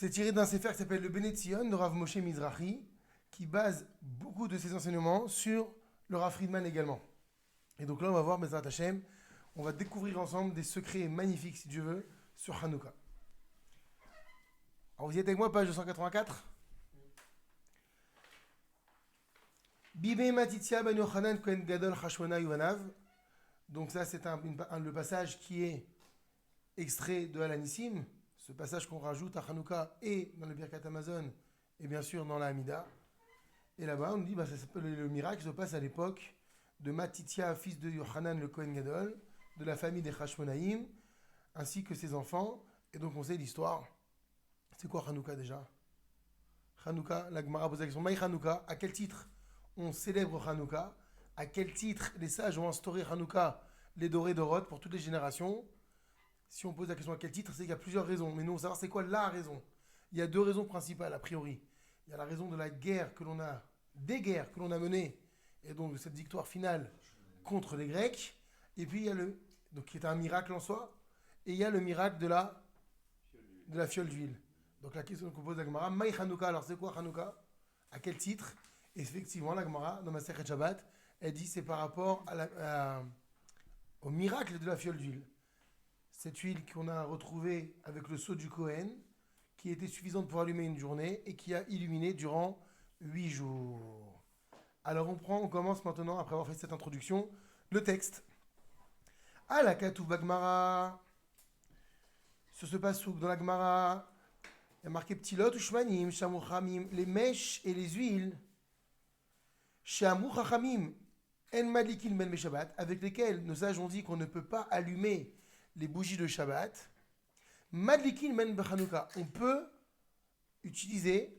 C'est tiré d'un sefer qui s'appelle le Bene Tzion de Rav Moshe Mizrahi, qui base beaucoup de ses enseignements sur le Rav Friedman également. Et donc là, on va voir, Bezrat Hashem, on va découvrir ensemble des secrets magnifiques, si Dieu veut, sur Hanouka. Alors vous y êtes avec moi, page 284. Bibé Matitia Ben Yochanan Kohen Gadol Hashmona Yuvanav. Donc ça, c'est le passage qui est extrait de Alanissim, ce passage qu'on rajoute à Hanouka et dans le Birkat Amazon et bien sûr dans la Hamida. Et là-bas, on nous dit que le miracle se passe à l'époque de Matitia, fils de Yochanan le Kohen Gadol, de la famille des Hashmonaïm, ainsi que ses enfants. Et donc on sait l'histoire. C'est quoi Hanouka déjà? Hanouka, la Gemara pose la question. Maï Hanouka, à quel titre on célèbre Hanouka? À quel titre les sages ont instauré Hanouka, les dorés d'Orot, pour toutes les générations? Si on pose la question à quel titre, c'est qu'il y a plusieurs raisons. Mais nous, on va savoir c'est quoi la raison. Il y a deux raisons principales, a priori. Il y a la raison de la guerre que l'on a, des guerres que l'on a menées, et donc de cette victoire finale contre les Grecs. Et puis il y a donc qui est un miracle en soi, et il y a le miracle de la fiole d'huile. Donc la question qu'on pose à la Gemara, Maï Hanouka, alors c'est quoi Hanouka? À quel titre? Et effectivement, la Gemara, dans Masechet Shabbat, elle dit c'est par rapport au miracle de la fiole d'huile. Cette huile qu'on a retrouvée avec le sceau du Kohen, qui était suffisante pour allumer une journée et qui a illuminé durant 8 jours. Alors on commence maintenant, après avoir fait cette introduction, le texte. À la Katou Bagmara, sur ce passouk dans la Gemara, il y a marqué Ptilot ou Shmanim, Shamou Chamim, les mèches et les huiles, Shamou Chachamim, En Malikin Ben Shabbat, avec lesquels nos sages ont dit qu'on ne peut pas allumer les bougies de Shabbat. Madlikin Ben Chanouka, on peut utiliser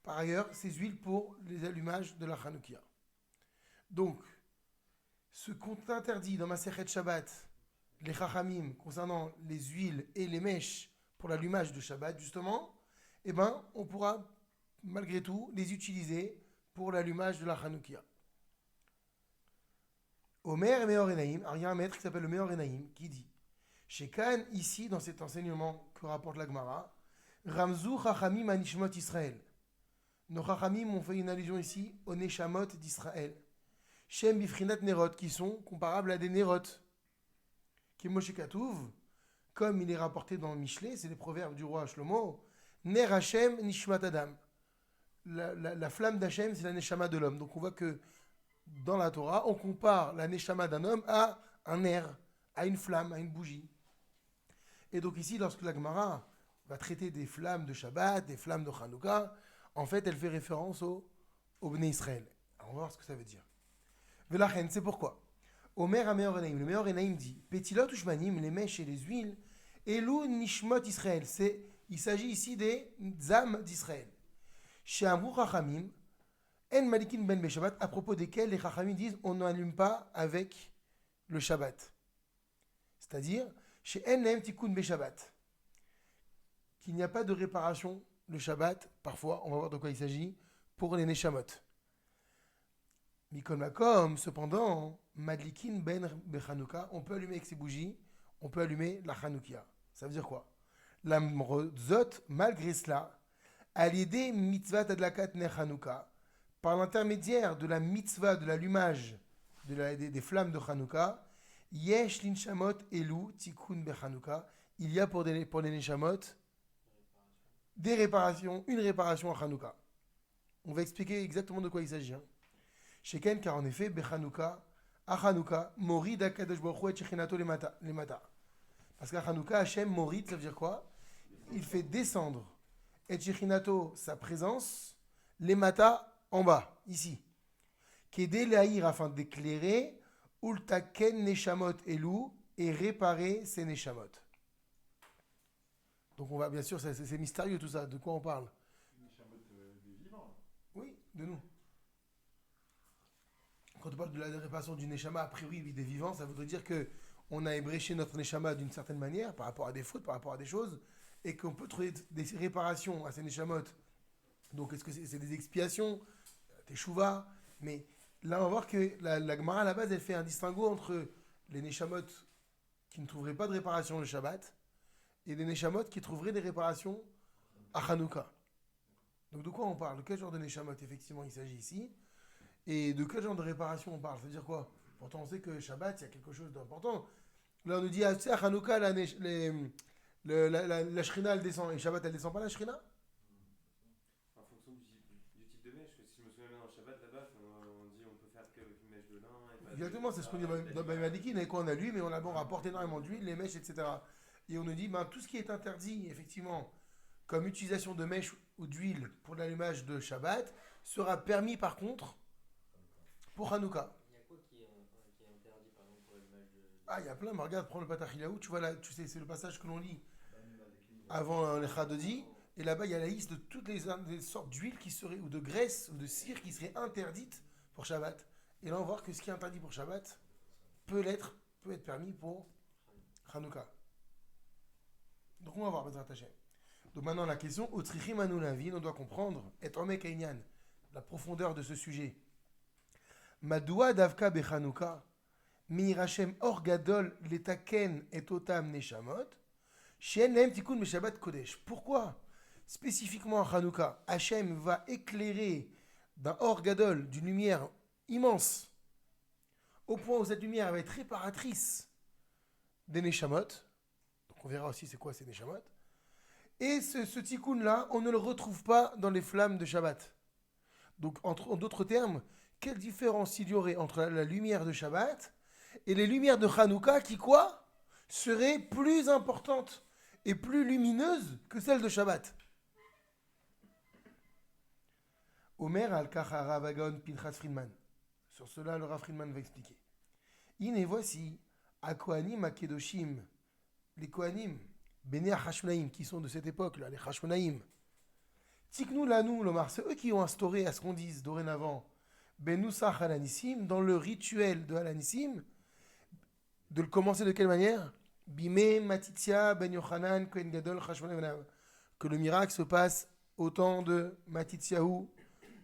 par ailleurs ces huiles pour les allumages de la Chanoukia. Donc, ce qu'on interdit dans Masechet Shabbat, les Chachamim, concernant les huiles et les mèches pour l'allumage de Shabbat, justement, eh ben, on pourra malgré tout les utiliser pour l'allumage de la Chanoukia. Omer et Meor Enaim, alors il y a un maître qui s'appelle le Meor Enaim qui dit chez Khan, ici, dans cet enseignement que rapporte la Gemara, Ramzou Chachamim Anishmot Israël. Nos Chachamim ont fait une allusion ici aux Neshamot d'Israël. Shem Bifrinat Nerot, qui sont comparables à des Nerot. Qui Moshe Katouv, comme il est rapporté dans le Michelet, c'est les proverbes du roi Shlomo, Ner Hashem Nishmat Adam. La flamme d'Hachem, c'est la Neshama de l'homme. Donc on voit que dans la Torah, on compare la Neshama d'un homme à un nerf, à une flamme, à une bougie. Et donc ici, lorsque la Gemara va traiter des flammes de Shabbat, des flammes de Hanouka, en fait, elle fait référence au Bnei Israël. Alors, on va voir ce que ça veut dire. Velachen, c'est pourquoi. Omer Ameor Enaim, le Meor Enaim dit Petilot ou Shmanim, les mèches et les huiles, Elou Nishmot Israël. Il s'agit ici des âmes d'Israël. Chez Amrou Chachamim, En Malikin Ben Beshabbat, à propos desquels les Chachamim disent on n'allume pas avec le Shabbat. C'est-à-dire, chez En Tikkun Beshabbat, qu'il n'y a pas de réparation le Shabbat, parfois, on va voir de quoi il s'agit, pour les Neshamot. Mikol Makom, cependant, Madlikin Ben Bechanouka, on peut allumer avec ses bougies, on peut allumer la Chanoukia. Ça veut dire quoi? La Mrozot, malgré cela, à l'idée mitzvah adlakat ner Chanouka, par l'intermédiaire de la mitzvah de l'allumage des flammes de Chanouka, Yesh linshamot elu tikkun bechanouka, il y a pour les neshamot des réparations, une réparation à Chanouka. On va expliquer exactement de quoi il s'agit. Sheken, car en effet, bechanouka, à Chanouka, morid akadosh baruch hu et shechinato lemata. Parce qu'à Chanouka, Hachem morid, ça veut dire quoi? Il fait descendre et shechinato, sa présence, lemata, en bas, ici. Kedé l'haïr, afin d'éclairer, ultaken neshamot elu, et réparer ces neshamot. Donc on va, bien sûr, c'est mystérieux tout ça, de quoi on parle? Neshamot des vivants. Oui, de nous. Quand on parle de la réparation du neshama, a priori des vivants, ça voudrait dire qu'on a ébréché notre neshama d'une certaine manière, par rapport à des fautes, par rapport à des choses, et qu'on peut trouver des réparations à ces neshamot. Donc est-ce que c'est des expiations, des chouvas? Mais là, on va voir que la Gemara, à la base, elle fait un distinguo entre les neshamot qui ne trouveraient pas de réparation le Shabbat et les neshamot qui trouveraient des réparations à Hanouka. Donc de quoi on parle? De quel genre de Neshamot effectivement il s'agit ici? Et de quel genre de réparation on parle? C'est-à-dire quoi? Pourtant on sait que Shabbat, il y a quelque chose d'important. Là on nous dit, ah, tu sais, à Hanouka, la Shrina elle descend. Et Shabbat elle descend pas la Shrina? En fonction du type de mèche, si je me souviens bien dans le Shabbat là-bas, on dit on peut faire qu'avec une mèche de lin. Et pas Exactement, c'est ce qu'on dit dans Baïmadiki, on a quoi? On a l'huile, mais on rapporte énormément d'huile, les mèches, etc. Et on nous dit, ben, tout ce qui est interdit, effectivement, comme utilisation de mèches ou d'huile pour l'allumage de Shabbat, sera permis par contre pour Hanouka. Il y a quoi qui est interdit par exemple pour l'allumage de. Ah, il y a plein, mais regarde, prends le Patachilaou, tu vois là, tu sais, c'est le passage que l'on lit avant les Chadodi, et là-bas il y a la liste de toutes les sortes d'huile qui seraient, ou de graisse, ou de cire qui seraient interdites pour Shabbat. Et là on voit que ce qui est interdit pour Shabbat peut être permis pour Hanouka. Donc on va voir, Bezrat Hashem. Donc maintenant la question, Otrichim Anulavin, on doit comprendre, et Omek Einyan, la profondeur de ce sujet. Madoua Davka Bechanouka, Meirachem Or Gadol Letaken et Otam Neshamot, Shen Lehem Tikkun Meshabbat Kodesh. Pourquoi spécifiquement à Hanouka, Hachem va éclairer d'un Or Gadol, d'une lumière immense, au point où cette lumière va être réparatrice des Neshamot. Donc on verra aussi c'est quoi ces Neshamot. Et ce tikkun là, on ne le retrouve pas dans les flammes de Shabbat. Donc en d'autres termes, quelle différence il y aurait entre la lumière de Shabbat et les lumières de Hanouka qui quoi seraient plus importantes et plus lumineuses que celles de Shabbat? Omer al-Kachara Vagon Pinchas Friedman. Sur cela, le Rav Friedman va expliquer. Et voici, à Kohanim Akedoshim, les Kohanim, Béné Hashmonaïm, qui sont de cette époque-là, les Hashmonaïm. Tiknou Lanou, Lomar, c'est eux qui ont instauré à ce qu'on dise dorénavant, Benoussach Alanissim, dans le rituel de Alanissim, de le commencer de quelle manière? Bimé Matitia Ben Yochanan Kohen Gadol Hashmonaïm. Que le miracle se passe au temps de Matityahu,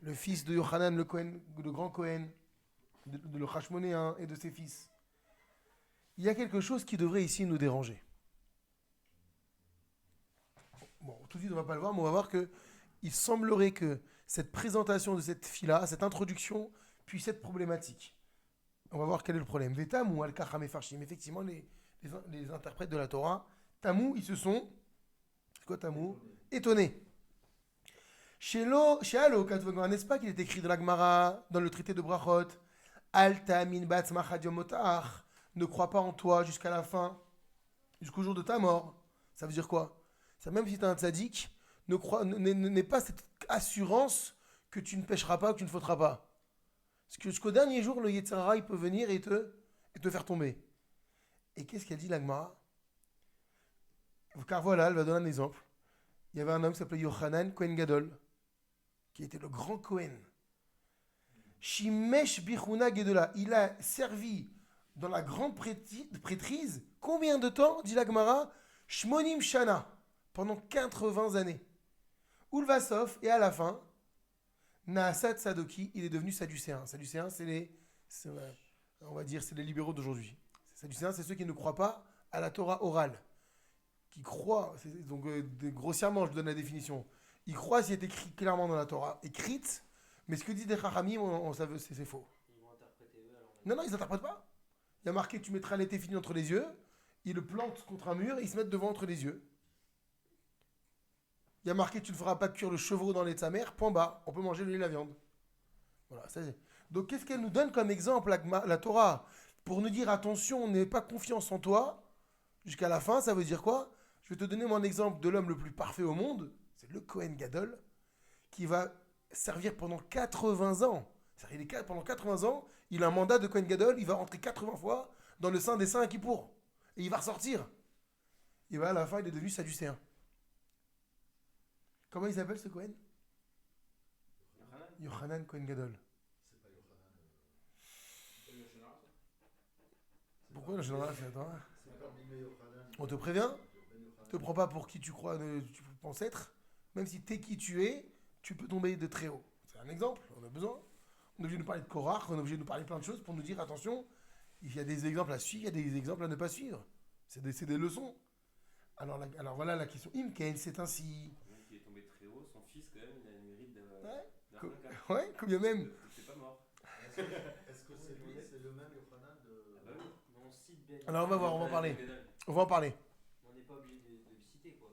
le fils de Yochanan, le grand Kohen, de le Hashmonéen et de ses fils. Il y a quelque chose qui devrait ici nous déranger. Bon, tout de suite on ne va pas le voir, mais on va voir qu'il semblerait que cette présentation de cette fille-là, cette introduction, puisse être problématique. On va voir quel est le problème. Vetam ou Al-Kacham et Farshim, effectivement, les interprètes de la Torah, Tamou, ils se sont, c'est quoi Tamou? Étonnés. Chez Alo, n'est-ce pas qu'il est écrit dans la Gemara, dans le traité de Brachot, Alta min batzmach ad yom motach, ne crois pas en toi jusqu'à la fin, jusqu'au jour de ta mort. Ça veut dire quoi? Ça, même si tu es un tzaddik, n'aie pas cette assurance que tu ne pécheras pas, que tu ne fauteras pas. Parce que jusqu'au dernier jour, le Yetzer Hara, il peut venir et te faire tomber. Et qu'est-ce qu'elle dit, la Gemara? Car voilà, elle va donner un exemple. Il y avait un homme qui s'appelait Yochanan Kohen Gadol, qui était le grand Kohen. Shimesh Bichuna Gedola. Il a servi dans la grande prêtrise. Combien de temps, dit la Gemara? Shmonim Shana. Pendant 80 années. Ulvasov, et à la fin, Naasat Sadoki, il est devenu sadducéen. Sadducéen, on va dire, c'est les libéraux d'aujourd'hui. Sadducéens, c'est ceux qui ne croient pas à la Torah orale. Qui croient, donc grossièrement, je donne la définition. Ils croient s'il est écrit clairement dans la Torah, écrite, mais ce que dit des Chachamim, on savait, c'est faux. Ils vont interpréter eux alors. Non, ils n'interprètent pas. Il y a marqué, tu mettras l'été fini entre les yeux, ils le plantent contre un mur et ils se mettent devant entre les yeux. Il y a marqué, tu ne feras pas cuire le chevreau dans le lait de sa mère, point bas, on peut manger le lait et la viande. Voilà, ça c'est. Donc qu'est-ce qu'elle nous donne comme exemple, la Torah? Pour nous dire, attention, n'aie pas confiance en toi, jusqu'à la fin, ça veut dire quoi? Je vais te donner mon exemple de l'homme le plus parfait au monde, c'est le Kohen Gadol, qui va servir pendant 80 ans. C'est-à-dire, pendant 80 ans, il a un mandat de Kohen Gadol, il va rentrer 80 fois dans le sein des saints à Kippour. Et il va ressortir. Et à la fin, il est devenu sadducéen. Comment il s'appelle ce Kohen? Yochanan Kohen Gadol. C'est pas Yochanan. C'est le général, ça. Pourquoi le général c'est attends, C'est pas Bimé Yochanan. on te prévient? Ben Yochanan. Te prends pas pour qui tu crois, tu penses être. Même si t'es qui tu es, tu peux tomber de très haut. C'est un exemple, on a besoin. On est obligé de nous parler de Korach, on est obligé de nous parler de plein de choses pour nous dire attention, il y a des exemples à suivre, il y a des exemples à ne pas suivre. C'est des leçons. Alors voilà la question. Imken, c'est ainsi. Qui est tombé Ouais, combien même. C'est pas mort. Est-ce que c'est lui, c'est le même Yochanan de. Ah bah oui. Mais on cite Ben. Alors on va voir, on va en parler. Gadol. On va en parler. On n'est pas obligé de le citer, quoi.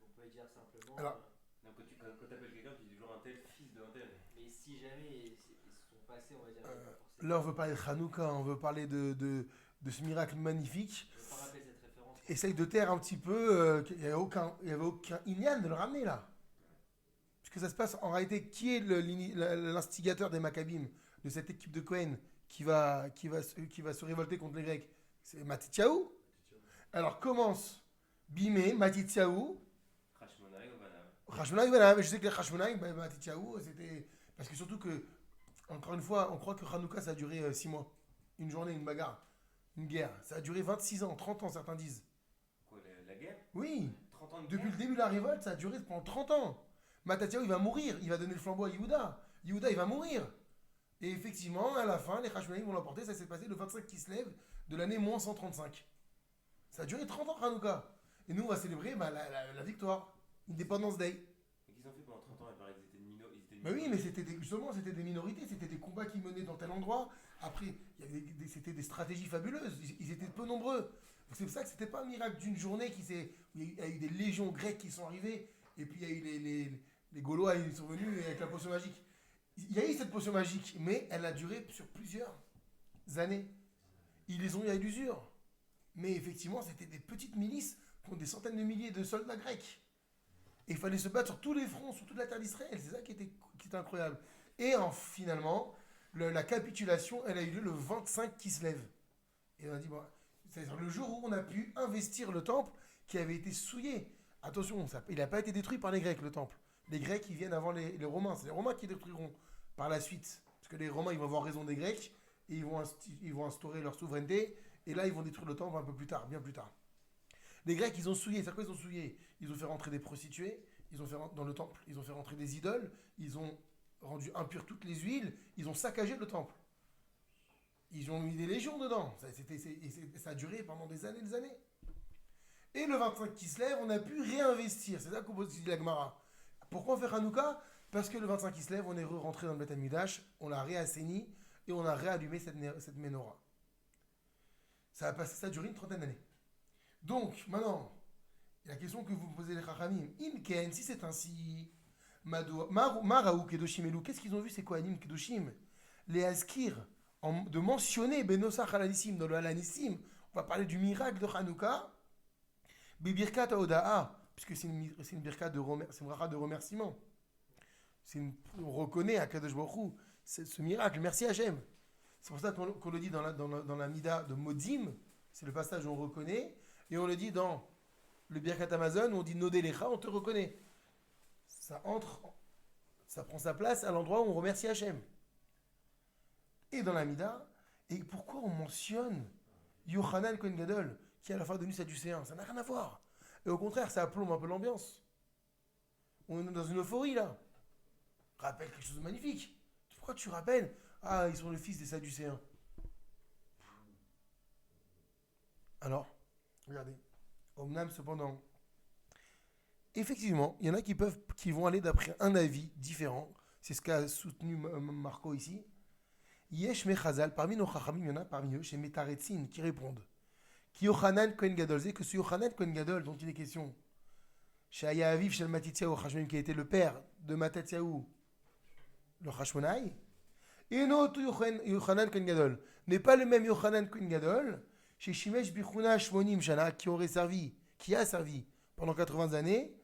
On peut dire simplement. Alors. Non, quand t'appelles quelqu'un, tu dis toujours un tel fils d'un tel. Mais si jamais ils sont passés, on va dire. Pas forcément. Là, on veut parler de Hanouka, on veut parler de ce miracle magnifique. Je ne veux pas rappeler cette référence. Essaye de taire un petit peu qu'il n'y avait aucun Inyan de le ramener là. Puisque ça se passe en réalité, qui est l'instigateur des Maccabim, de cette équipe de Cohen qui va se révolter contre les Grecs? C'est Matityahu. Alors commence Bimé, Matityahu, Hashmonaï, Ovanav. Hashmonaï, voilà, mais je sais que les Hashmonaï, Matityahu, c'était. Parce que surtout que, encore une fois, on croit que Hanouka ça a duré 6 mois. Une journée, une bagarre, une guerre. Ça a duré 26 ans, 30 ans, certains disent. Quoi, la guerre? Oui, 30 ans de depuis guerre? le début de la révolte, ça a duré pendant 30 ans. Matityahu, il va mourir, il va donner le flambeau à Yehuda. Yehuda, il va mourir. Et effectivement, à la fin, les Hashmonaïm vont l'emporter. Ça s'est passé le 25 qui se lève de l'année moins 135. Ça a duré 30 ans, Hanouka. Et nous, on va célébrer la victoire. Independence Day. Et qu'ils ont fait pendant 30 ans, il paraît qu'ils étaient minorités. Mais oui, mais justement, c'était des minorités, c'était des combats qui menaient dans tel endroit. Après, il y avait c'était des stratégies fabuleuses. Ils étaient peu nombreux. Donc c'est pour ça que c'était pas un miracle d'une journée où il y a eu des légions grecques qui sont arrivées. Et puis il y a eu les Gaulois, ils sont venus avec la potion magique. Il y a eu cette potion magique, mais elle a duré sur plusieurs années. Ils les ont eu à l'usure. Mais effectivement, c'était des petites milices contre des centaines de milliers de soldats grecs. Et il fallait se battre sur tous les fronts, sur toute la terre d'Israël. C'est ça qui était incroyable. Et finalement, la capitulation, elle a eu lieu le 25 qui se lève. Et on a dit, bon, c'est-à-dire le jour où on a pu investir le temple qui avait été souillé. Attention, il n'a pas été détruit par les Grecs, le temple. Les Grecs, ils viennent avant les Romains. C'est les Romains qui détruiront par la suite. Parce que les Romains, ils vont avoir raison des Grecs et ils vont instaurer leur souveraineté. Et là, ils vont détruire le temple un peu plus tard, bien plus tard. Les Grecs, ils ont souillé. C'est quoi ils ont souillé? Ils ont fait rentrer des prostituées, ils ont fait dans le temple, ils ont fait rentrer des idoles, ils ont rendu impures toutes les huiles, ils ont saccagé le temple. Ils ont mis des légions dedans. Ça a duré pendant des années et des années. Et le 25 qui se lève, on a pu réinvestir. C'est ça qu'on dit la Gemara. Pourquoi on fait Hanouka? Parce que le 25 qui se lève, on est rentré dans le Beth Amikdash, on l'a réassaini et on a réallumé cette menorah. Ça a duré une trentaine d'années. Donc, maintenant, la question que vous me posez les Chachamim, Inken, si c'est ainsi, Maraou Kedoshim Elou, qu'est-ce qu'ils ont vu ces Kohanim Kedoshim? Les Askir, de mentionner Benosach Alanissim, dans le Alanissim, on va parler du miracle de Hanouka, Bibirkat Oda'a, puisque c'est une birkat c'est une bracha de remerciement. On reconnaît à Kadosh Baruch Hu ce miracle, merci Hachem. C'est pour ça qu'on le dit dans la Mida de Modim, c'est le passage où on reconnaît, et on le dit dans le Birkat Amazon où on dit Nodelecha, on te reconnaît. Ça prend sa place à l'endroit où on remercie Hachem. Et dans la Mida, et pourquoi on mentionne Yochanan Kohen Gadol, qui est à la fois devenu sadducéen? Ça n'a rien à voir. Et au contraire, ça plombe un peu l'ambiance. On est dans une euphorie là. Rappelle quelque chose de magnifique. Pourquoi tu rappelles? Ah, ils sont le fils des sadducéens. Alors, regardez. Omnam, cependant, effectivement, il y en a qui vont aller d'après un avis différent. C'est ce qu'a soutenu Marco ici. Yesh Mechazal, parmi nos chachamim, il y en a parmi eux, chez Metaretzin, qui répondent. Qui Yochanan Kohen Gadol, c'est que ce Yochanan Kohen Gadol dont il est question, chez Ayaviv, chez le Matityahu, qui a été le père de Matityahu, le Hashmonaï, et notre Yochanan Kohen Gadol n'est pas le même Yochanan Kohen Gadol chez Shimesh Bichuna Shmonim Shana qui a servi pendant 80 années,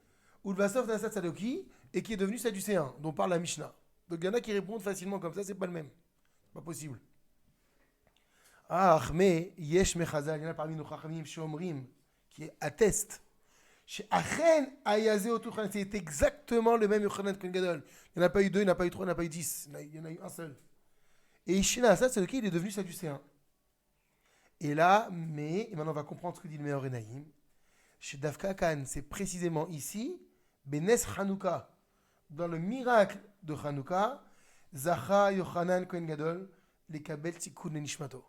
ou le Vasov Nassat Sadoki et qui est devenu sadducéen, dont parle la Mishnah. Donc il y en a qui répondent facilement comme ça, c'est pas le même. C'est pas possible. Ah, mais Yesh Mechazal, il y en a parmi nos Chachamim Shomrim qui attestent. Chez Achen Ayaze Otuchan, c'est exactement le même Yochanan Kohen Gadol. Il n'y en a pas eu 2, il n'y en a pas eu 3, il n'y en a pas eu 10. Il y en a eu un seul. Et Ishina Assad, c'est lequel il est devenu sadducéen. Et là, et maintenant on va comprendre ce que dit le meilleur Renaïm. Chez Dafka Khan, c'est précisément ici, Benes Hanouka, dans le miracle de Hanouka, Zacha Yochanan Kohen Gadol, les Kabel Tikkun Nishmato,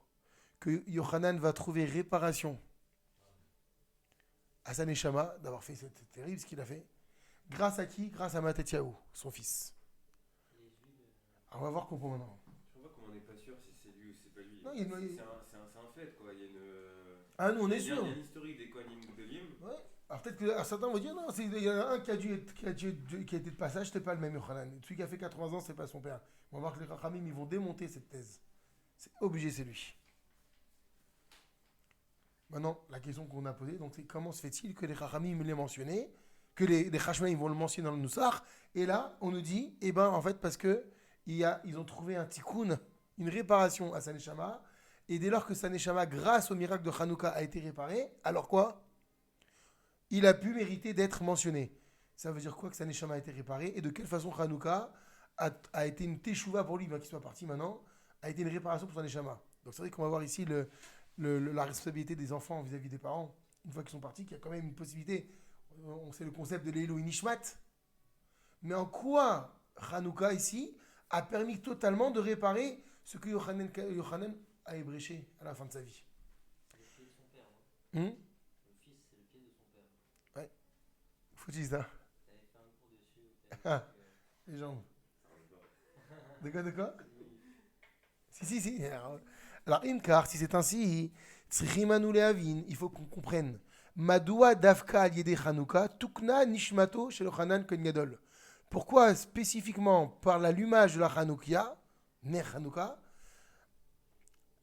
que Yochanan va trouver réparation à sa neshama d'avoir fait, c'est terrible ce qu'il a fait. Grâce à qui? Grâce à Matityahu, son fils. Alors, on va voir comment maintenant. Je vois comment on n'est pas sûr si c'est lui ou c'est pas lui. Non, C'est un fait, quoi. Il y a une. Ah, nous, on est Il y a sûr. un historique des Kohanim Gdolim. Ouais. Alors peut-être que certains vont dire non, il y en a un qui a été de passage, c'était pas le même Yochanan. Celui qui a fait 80 ans, c'est pas son père. On va voir que les Rachamim, ils vont démonter cette thèse. C'est obligé, c'est lui. Maintenant, la question qu'on a posée, donc c'est comment se fait-il que les Rachamim l'aient mentionné, que les Chachmaïm vont le mentionner dans le Nusach, et là, on nous dit, eh ben, en fait, parce que ils ont trouvé un tikkun, une réparation à Saneshama, et dès lors que Saneshama, grâce au miracle de Hanouka, a été réparé, alors quoi? Il a pu mériter d'être mentionné. Ça veut dire quoi que sa neshama a été réparée et de quelle façon Hanouka a été une teshuva pour lui, bien qu'il soit parti maintenant, a été une réparation pour sa neshama. Donc c'est vrai qu'on va voir ici la responsabilité des enfants vis-à-vis des parents, une fois qu'ils sont partis, qu'il y a quand même une possibilité. On sait le concept de l'Elo Nishmat. Mais en quoi Hanouka ici a permis totalement de réparer ce que Yochanan a ébréché à la fin de sa vie? Le pied de son père, non? Le fils, c'est le pied de son père. Faut dire ça. T'avais fait un cours dessus. Ah. Les jambes. De quoi? Si. Alors, Inkar, si c'est ainsi, Tzrichimanu lehavin, il faut qu'on comprenne. Madoua davka al yede Hanouka, tukna nishmato chez le Hanan Kohen Gadol. Pourquoi spécifiquement par l'allumage de la Hanoukia, Ner Hanouka,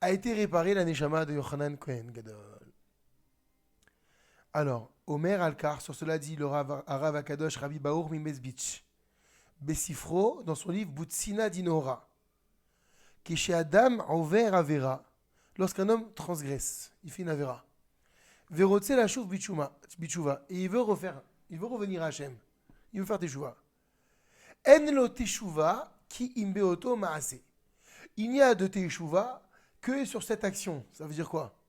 a été réparée la neshama de Yochanan Kohen Gadol? Alors, Omer Alkar, sur cela dit le Arav Akadosh Rabbi Baour Mimezbitch, Bessifro, dans son livre Boutsina Dinora, qui chez Adam Over Avera, lorsqu'un homme transgresse, il fait une Avera, Verotse la Chouf Bichouva, et il veut revenir à Hachem, il veut faire Teshuva. En lo Teshuva ki imbeoto maase. Il n'y a de Teshuva que sur cette action. Ça veut dire quoi?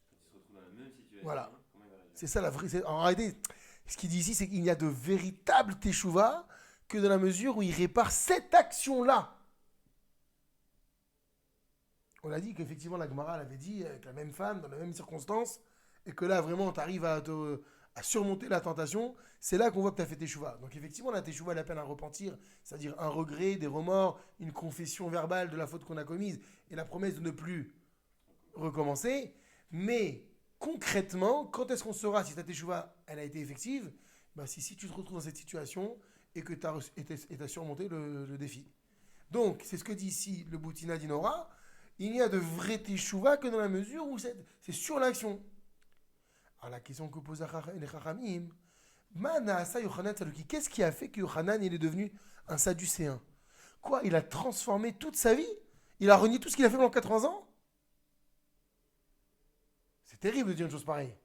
Quand il se retrouve dans la même situation, Voilà. comment il va réagir? C'est ça la vraie. En réalité, ce qu'il dit ici, c'est qu'il n'y a de véritable teshuva que dans la mesure où il répare cette action-là. On a dit qu'effectivement, la Gemara l'avait dit avec la même femme, dans la même circonstance, et que là, vraiment, tu arrives à surmonter la tentation. C'est là qu'on voit que tu as fait teshuva. Donc, effectivement, la teshuva, elle appelle un repentir, c'est-à-dire un regret, des remords, une confession verbale de la faute qu'on a commise et la promesse de ne plus recommencer. Mais concrètement, quand est-ce qu'on saura si ta teshuva elle a été effective? Si tu te retrouves dans cette situation et que tu as surmonté le défi. Donc, c'est ce que dit ici le Boutina d'Inora. Il n'y a de vrai teshuva que dans la mesure où c'est sur l'action. Alors, la question que pose les Chachamim, qu'est-ce qui a fait que Yochanan est devenu un sadducéen? Quoi? Il a transformé toute sa vie? Il a renié tout ce qu'il a fait pendant 80 ans? C'est terrible de dire une chose pareille.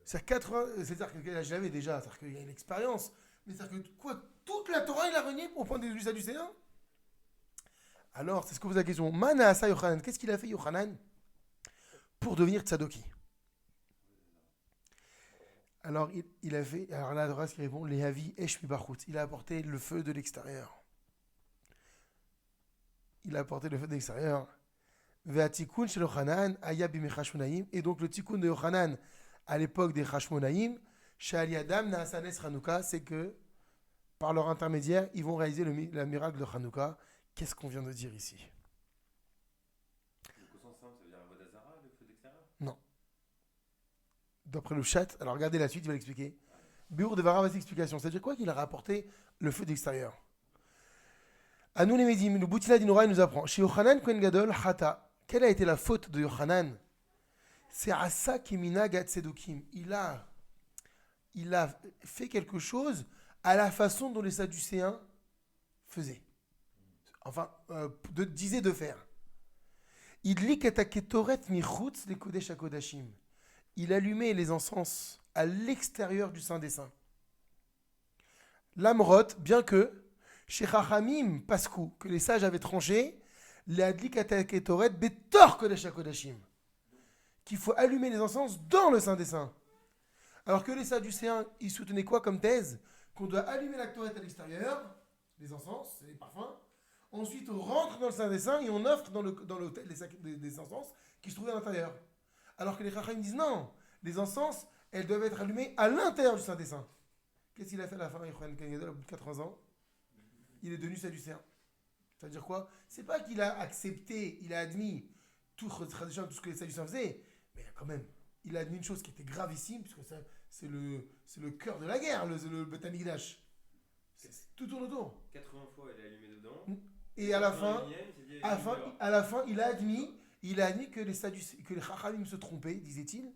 C'est-à-dire quel âge il avait déjà, c'est-à-dire qu'il y a une expérience. Mais c'est-à-dire que quoi? Toute la Torah, il a renié pour prendre des sadducéens? Alors, c'est ce que vous avez la question. Mana asa Yochanan. Qu'est-ce qu'il a fait Yochanan pour devenir tzadoki? Alors, il a fait. Alors là, Doras qui répond Lehavi Esh Mibachut. Il a apporté le feu de l'extérieur. Ve'atikun shel Yochanan aya bimei Chashmonaïm. Et donc, le tikkun de Yochanan à l'époque des Chashmonaïm, Sha'al Yadam Na'asa Nes Hanouka, c'est que par leur intermédiaire, ils vont réaliser le miracle de Hanouka. Qu'est-ce qu'on vient de dire ici? Donc, au sens simple, ça veut dire Avodah Zara, le feu d'extérieur? Non. D'après le chat, alors regardez la suite, il va l'expliquer. Biour de Vara va l'explication. C'est-à-dire quoi qu'il a rapporté le feu d'extérieur? À nous les Médim, le Boutina d'Inora nous apprend. Chez Yochanan Kohen Gadol, Hata. Quelle a été la faute de Yochanan? C'est Asa Kimina Gatsedokim. Il a fait quelque chose à la façon dont les Sadducéens faisaient. Enfin, disaient de faire. Idlik etaketoret michutz les kodesh hakodashim. Il allumait les encens à l'extérieur du Saint des Saints. L'amrot, bien que chez Chachamim Paskou, que les sages avaient tranché, les adlik etaketoret betor kodesh hakodashim, qu'il faut allumer les encens dans le Saint des Saints. Alors que les sadducéens, ils soutenaient quoi comme thèse? Qu'on doit allumer la Torah à l'extérieur, les encens, les parfums. Ensuite, on rentre dans le Saint des Saints et on offre dans l'autel des encens qui se trouvaient à l'intérieur. Alors que les Chachamim disent non, les encens, elles doivent être allumées à l'intérieur du Saint des Saints. Qu'est-ce qu'il a fait à la fin, Yochanan Kohen Gadol, au bout de 80 ans? il est devenu sadducéen. Ça veut dire quoi? C'est pas qu'il a accepté, il a admis tout ce que les sadducéens faisaient, mais quand même, il a admis une chose qui était gravissime, puisque ça, c'est le cœur de la guerre, le Beth Amikdash. Tout tourne autour. 80 fois, elle est allumée dedans. Et à la fin, 81e, il s'est dit, à la elle fin, est dehors. à la fin, il a admis que les Chachamim se trompaient, disait-il,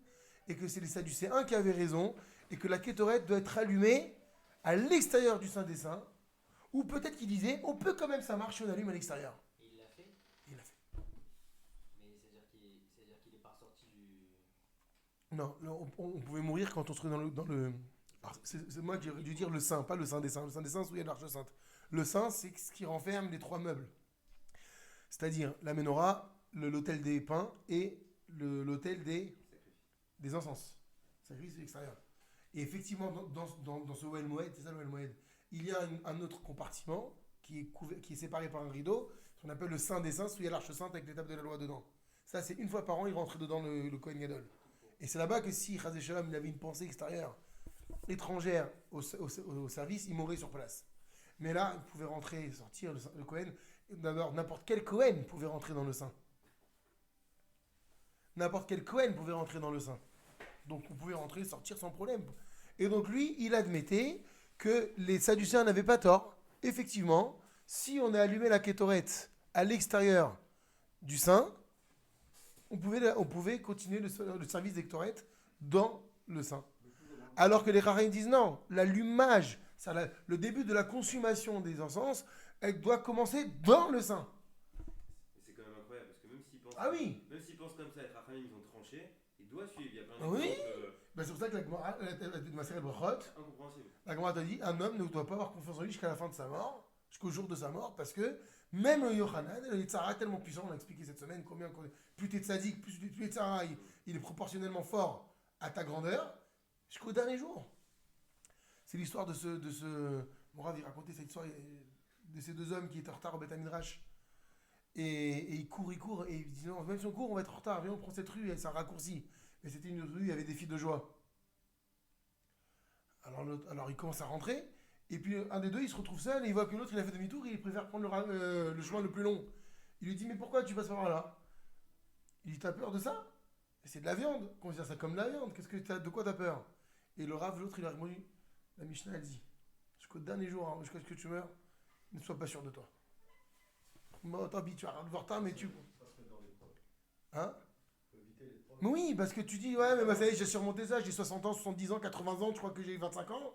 et que c'est les Sadducéens qui avaient raison, et que la Kétoret doit être allumée à l'extérieur du Saint des Saints, ou peut-être qu'il disait, on peut quand même, ça marche si on allume à l'extérieur. Et il l'a fait, Il l'a fait. mais c'est-à-dire qu'il est pas ressorti du. Non, là, on pouvait mourir quand on se trouvait dans le... Alors, c'est moi qui aurais dû dire le Saint, pas le Saint des Saints. Le Saint des Saints, c'est où il y a l'Arche Sainte. Le Saint, c'est ce qui renferme les 3 meubles. C'est-à-dire la menorah, l'autel des pains et l'autel des encens. Sacrifice extérieur. Et effectivement, dans ce Ohel Moed, c'est ça le Ohel Moed, il y a un autre compartiment qui est séparé par un rideau, ce qu'on appelle le Saint des Saints, où il y a l'Arche Sainte avec l'étape de la loi dedans. Ça, c'est une fois par an, il rentre dedans le Kohen Gadol. Et c'est là-bas que si Chazé Shalom il avait une pensée extérieure, étrangère au service, il mourrait sur place. Mais là, il pouvait rentrer et sortir le Kohen. D'abord, n'importe quel Kohen pouvait rentrer dans le Saint. N'importe quel Kohen pouvait rentrer dans le Saint. Donc on pouvait rentrer et sortir sans problème. Et donc lui, il admettait que les Sadducéens n'avaient pas tort. Effectivement, si on a allumé la Kétoret à l'extérieur du Saint, on pouvait continuer le service des Kétoret dans le Saint. Alors que les Chachamim disent non, l'allumage, le début de la consommation des encens, elle doit commencer dans le Saint. Et c'est quand même incroyable, parce que même s'ils pensent, Ah oui. même s'ils pensent comme ça, les Rachamim, ils ont tranché, il doit suivre. Il y a plein Oui. d'exemples Ben, c'est pour ça que la Maseret Brachot, incompréhensibles. la Gemara t'a dit un homme ne doit pas avoir confiance en lui jusqu'à la fin de sa mort, jusqu'au jour de sa mort, parce que même Yochanan, le Yitzhara est tellement puissant, on a expliqué cette semaine plus t'es tzaddik, plus Yitzhara il est proportionnellement fort à ta grandeur, jusqu'au dernier jour. C'est l'histoire de ce mon Rav, il racontait cette histoire de ces 2 hommes qui étaient en retard au Beth Midrash. Et ils courent, et ils disent non, même si on court, on va être en retard, viens, on prend cette rue, c'est un raccourci. Mais c'était une rue, il y avait des filles de joie. Alors il commence à rentrer, et puis un des deux, il se retrouve seul, et il voit que l'autre, il a fait demi-tour, et il préfère prendre le chemin le plus long. Il lui dit, mais pourquoi tu passes par là? Il dit, t'as peur de ça? C'est de la viande, considère ça comme de la viande, de quoi t'as peur? Et le Rav, l'autre, il a répondu, la Mishnah, elle dit, jusqu'au dernier jour, hein, jusqu'à ce que tu meurs, ne sois pas sûr de toi. Bon, tant pis, tu vas voir tard, mais tu... Ça se met dans l'épreuve. Hein? Faut éviter l'épreuve. Mais oui, parce que tu dis, ouais, mais bah, ça y est, j'ai surmonté ça, j'ai 60 ans, 70 ans, 80 ans, tu crois que j'ai 25 ans?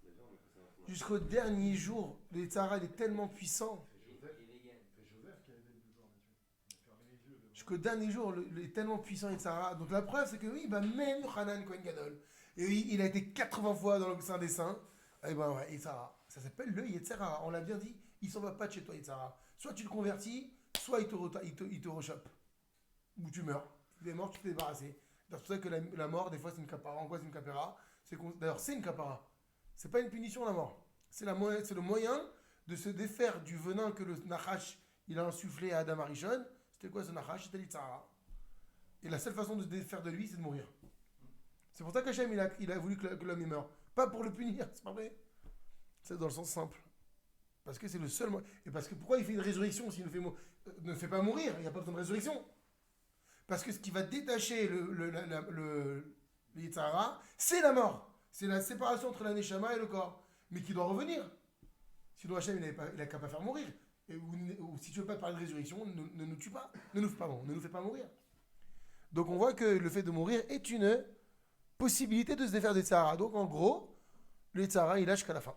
La viande, on fait ça. Jusqu'au dernier jour, le Yitzhara, il est tellement puissant. C'est Joseph, Il est vegan. c'est Joseph qui a aidé le joueur là-dessus. Il a fermé les yeux. Jusqu'au dernier jour, il est tellement puissant, Yitzhara. Donc la preuve, c'est que oui, bah, même Hanan Kohen Gadol, et oui, il a été 80 fois dans le Saint des Saints, et ben ouais, Yitzhara. Ça s'appelle le Yitzhara. On l'a bien dit, il s'en va pas de chez toi, Yitzhara. Soit tu le convertis, soit il te rechoppe. Ou tu meurs. Il est mort, tu t'es débarrassé. C'est pour ça que la mort, des fois, c'est une capara. En quoi c'est une capara? D'ailleurs, c'est une capara. C'est pas une punition, la mort. C'est le moyen de se défaire du venin que le Nachash il a insufflé à Adam Arishon. C'était quoi ce Nachash? C'était l'Yitzhara. Et la seule façon de se défaire de lui, c'est de mourir. C'est pour ça qu'Hachem, il a voulu que l'homme meure. Pas pour le punir, c'est pas vrai. C'est dans le sens simple. Parce que c'est le seul moyen. Et parce que pourquoi il fait une résurrection s'il ne fait pas mourir? Il n'y a pas besoin de résurrection. Parce que ce qui va détacher le Yitzhara, c'est la mort. C'est la séparation entre la Neshama et le corps. Mais qui doit revenir. Sinon Hachem, il n'a qu'à pas faire mourir. Ou si tu veux pas te parler de résurrection, ne nous tue pas. Ne nous fais pas mourir. Donc on voit que le fait de mourir est une possibilité de se défaire des Yitzhara. Donc en gros, le Yitzhara, il lâche qu'à la fin.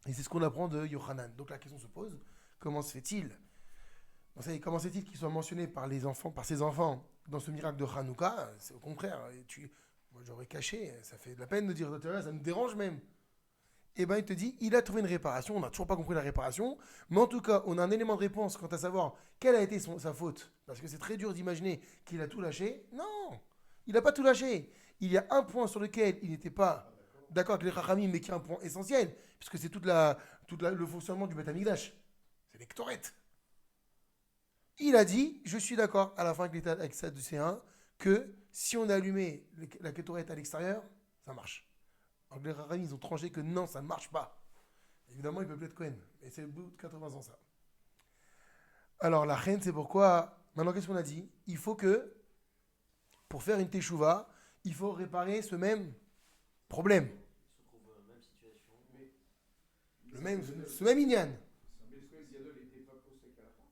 Et c'est ce qu'on apprend de Yochanan. Donc la question se pose, comment se fait-il? Comment c'est-il qu'il soit mentionné par ses enfants dans ce miracle de Hanouka? C'est au contraire. Moi j'aurais caché, ça fait de la peine de dire, ça me dérange même. Et bien il te dit, il a trouvé une réparation, on n'a toujours pas compris la réparation, mais en tout cas on a un élément de réponse quant à savoir quelle a été sa faute. Parce que c'est très dur d'imaginer qu'il a tout lâché. Non, il n'a pas tout lâché. Il y a un point sur lequel il n'était pas d'accord avec les Chachamim, mais qui est un point essentiel, puisque c'est le fonctionnement du Beth Amikdash. C'est les Ktoret. Il a dit, je suis d'accord à la fin avec Sadducéen, que si on a allumé la Kétoret à l'extérieur, ça marche. Alors les Chachamim, ils ont tranché que non, ça ne marche pas. Évidemment, il peut plus être Cohen. Et c'est le bout de 80 ans, ça. Alors, la reine, c'est pourquoi. Maintenant, qu'est-ce qu'on a dit? Il faut que, pour faire une teshuva, il faut réparer ce même problème. Ils se retrouvent dans la même situation. Ce même Inyan. Mais est-ce que le Gadol n'était pas posé qu'à la fin?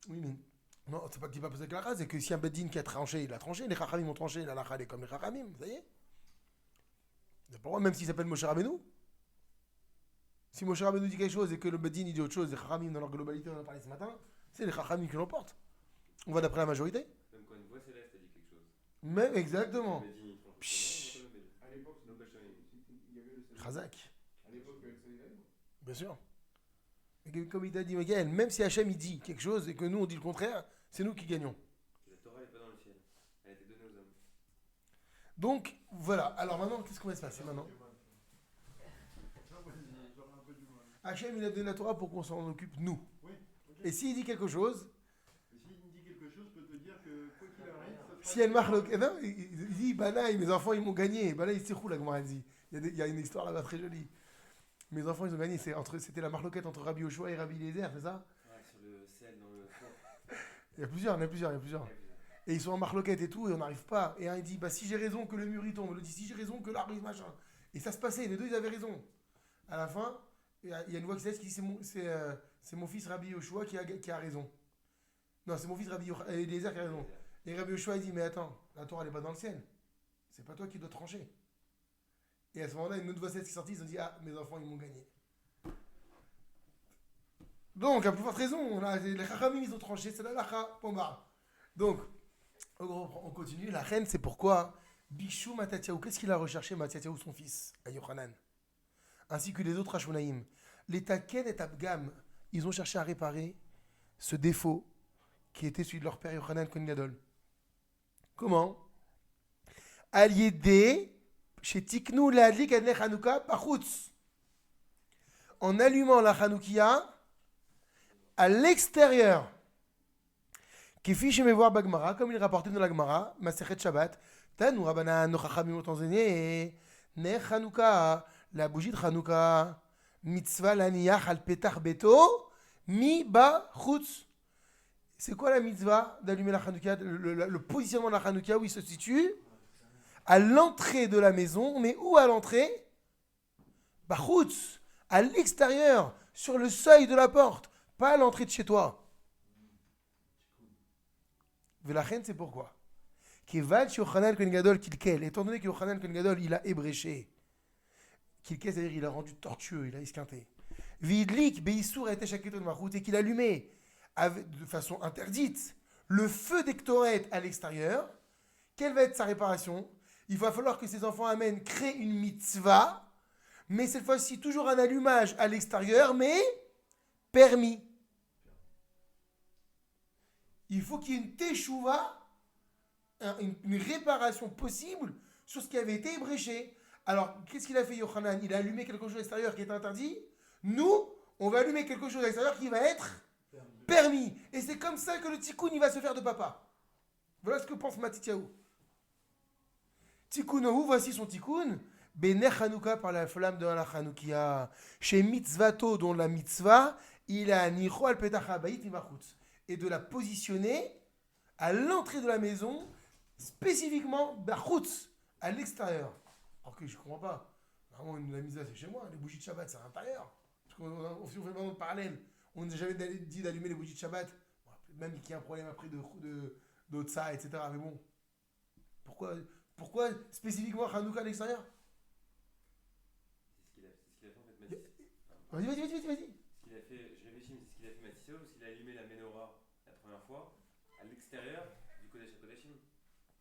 Oui, mais. Non, c'est pas qu'il va poser que la race, c'est que si un Beddin qui a tranché, il a tranché. Les Chachamim ont tranché, la lacha, elle est comme les Chachamim, ça y est. Il n'a pas le droit, même s'il s'appelle Moshe Rabbeinu. Si Moshe Rabbeinu dit quelque chose et que le Beddin il dit autre chose, les Chachamim, dans leur globalité, on en a parlé ce matin, c'est les Chachamim qui l'emportent. On va d'après la majorité. Même quand une voix céleste a dit quelque chose. Mais exactement. Le Beddin, il tranche comment, À l'époque, No Bashani. il y avait le Sanhedrin. Chazak, À l'époque, il y avait le Sanhedrin. bien sûr. Mais comme il t'a dit, Miguel, même si Hachem il dit quelque chose et que nous on dit le contraire, c'est nous qui gagnons. La Torah n'est pas dans le ciel. Elle a été donnée aux hommes. Donc voilà. Alors maintenant, qu'est-ce qu'on va se passer maintenant? J'aurais un peu du mal. Hachem il a donné la Torah pour qu'on s'en occupe nous. Oui, ok. Et s'il dit quelque chose, Et s'il me dit quelque chose, je peux te dire que quoi qu'il arrive, ça sera. si elle marque le. Non, il dit, Banaï, mes enfants ils m'ont gagné. Banaï, c'est roule, la Gemara elle dit. Il y a une histoire là-bas très jolie. Mes enfants ils ont gagné. C'était la marloquette entre Rabbi Yoshua et Rabbi Eliezer, c'est ça? Ouais, sur le sel dans le four. Il y a plusieurs. Et ils sont en marloquette et tout, et on n'arrive pas. Et un il dit, bah si j'ai raison que le mur il tombe. L'autre dit, si j'ai raison que l'arbre il machin. Et ça se passait, les deux ils avaient raison. À la fin, il y a une voix qui dit, c'est mon fils Rabbi Yoshua qui a raison. Non, c'est mon fils Rabbi Eliezer qui a raison. Et Rabbi Yoshua il dit, mais attends, la Torah elle est pas dans le ciel. C'est pas toi qui dois trancher. Et à ce moment-là, une autre voix céleste qui est sortie, ils ont dit, ah, mes enfants ils m'ont gagné. Donc, à plus forte raison, les Chachamim ils ont tranché, c'est la lacha, pomba. Donc, on continue. La reine, c'est pourquoi Bishou Matatiaou, qu'est-ce qu'il a recherché Matatiaou, son fils, à Yochanan, ainsi que les autres Hashmonaïm. Les Taken et Abgam, ils ont cherché à réparer ce défaut qui était celui de leur père Yochanan Kohen Gadol. Comment? Aliédé, chez Tiknou Leadlik Adne Hanouka Pachutz. En allumant la Hanoukia à l'extérieur. Kifi chez Mevoir Bagmara, comme il est rapporté dans la Gemara, Masechet Shabbat, Tanu Rabbanan Nochachamim Otanzene, Ne Hanouka, la bougie de Hanouka, Mitzvah Laniyach al Petach Beto, Mi Ba Chutz. C'est quoi la mitzvah d'allumer la Hanouka, le positionnement de la Hanouka, où il se situe? À l'entrée de la maison, mais où à l'entrée? Ba Chutz, à l'extérieur, sur le seuil de la porte, pas à l'entrée de chez toi. Velachen, c'est pourquoi. Kevad Yochanan Kohen Gadol Kilkel, étant donné que Yochanan Kohen Gadol, il a ébréché. Kilkel, c'est-à-dire il a rendu tortueux, il a esquinté. Vidlik Beissour et Shaketon Machout, et qu'il allumait de façon interdite le feu d'Ektoret à l'extérieur. Quelle va être sa réparation? Il va falloir que ses enfants amènent, créent une mitzvah, mais cette fois-ci toujours un allumage à l'extérieur, mais permis. Il faut qu'il y ait une teshuva, une réparation possible sur ce qui avait été ébréché. Alors, qu'est-ce qu'il a fait Yochanan? Il a allumé quelque chose à l'extérieur qui est interdit. Nous, on va allumer quelque chose à l'extérieur qui va être permis. Et c'est comme ça que le tikkun, il va se faire de papa. Voilà ce que pense Matityahu. Tikkunahu, voici son tikkun. Bene Chanukah, par la flamme de la Chanoukia. Chez mitzvato, dont la mitzvah, il a nicho al petach habayit imachutz. Et de la positionner à l'entrée de la maison, spécifiquement bachutz, à l'extérieur. Alors que je ne comprends pas. Vraiment, la mitzvah, c'est chez moi. Les bougies de Shabbat, c'est à l'intérieur. Parce qu'on si on fait vraiment le parallèle, on n'a jamais dit d'allumer les bougies de Shabbat. Bon, même qu'il y a un problème après d'Otsa, etc. Mais bon, pourquoi spécifiquement Hanouka à l'extérieur? C'est ce qu'il a fait en fait. Vas-y. Ce qu'il a fait, je réfléchis, mais c'est ce qu'il a fait Matisyahu, parce qu'il a allumé la menorah la première fois à l'extérieur du Kodesh à Kodashim.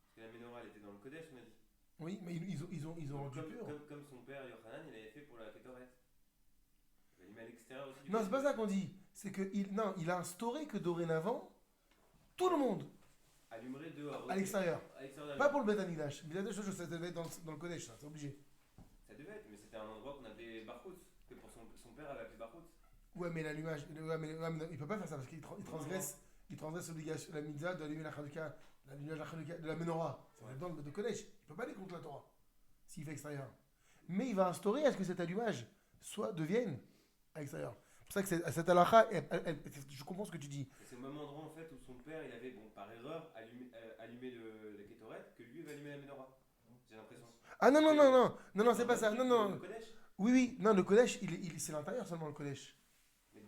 Parce que la menorah, elle était dans le Kodesh, on a dit. Oui, mais ils ont rendu pur. Comme son père Yochanan, il avait fait pour la Ketoret. Il a allumé à l'extérieur aussi. Non, c'est pas ça qu'on dit. C'est qu'il a instauré que dorénavant, tout le monde Allumerait dehors. à l'extérieur. À l'extérieur. Pas pour le Bet Amikdash. Le Bet Amikdash, ça devait être dans le Kodesh, ça, c'est obligé. Ça devait être, mais c'était un endroit qu'on appelait Barkoutz. Que pour son père avait appelé Barkoutz. Ouais, mais l'allumage, mais il peut pas faire ça parce qu'il transgresse l'obligation, la mitzvah d'allumer la Chanukah, l'allumage de la Chanukah, de la menorah. Ça va être dans le Kodesh. Il peut pas aller contre la Torah s'il fait extérieur. Mais il va instaurer à ce que cet allumage deviennent à l'extérieur. C'est pour ça que cette halakha, je comprends ce que tu dis. Et c'est au même endroit en fait où son père, il avait, bon, par erreur, allumé la kétoret, que lui va allumer la menorah. J'ai l'impression. Ah non, c'est pas ça. Le Non. Kodesh. Oui, non, le Kodesh, c'est l'intérieur seulement le Kodesh. Mais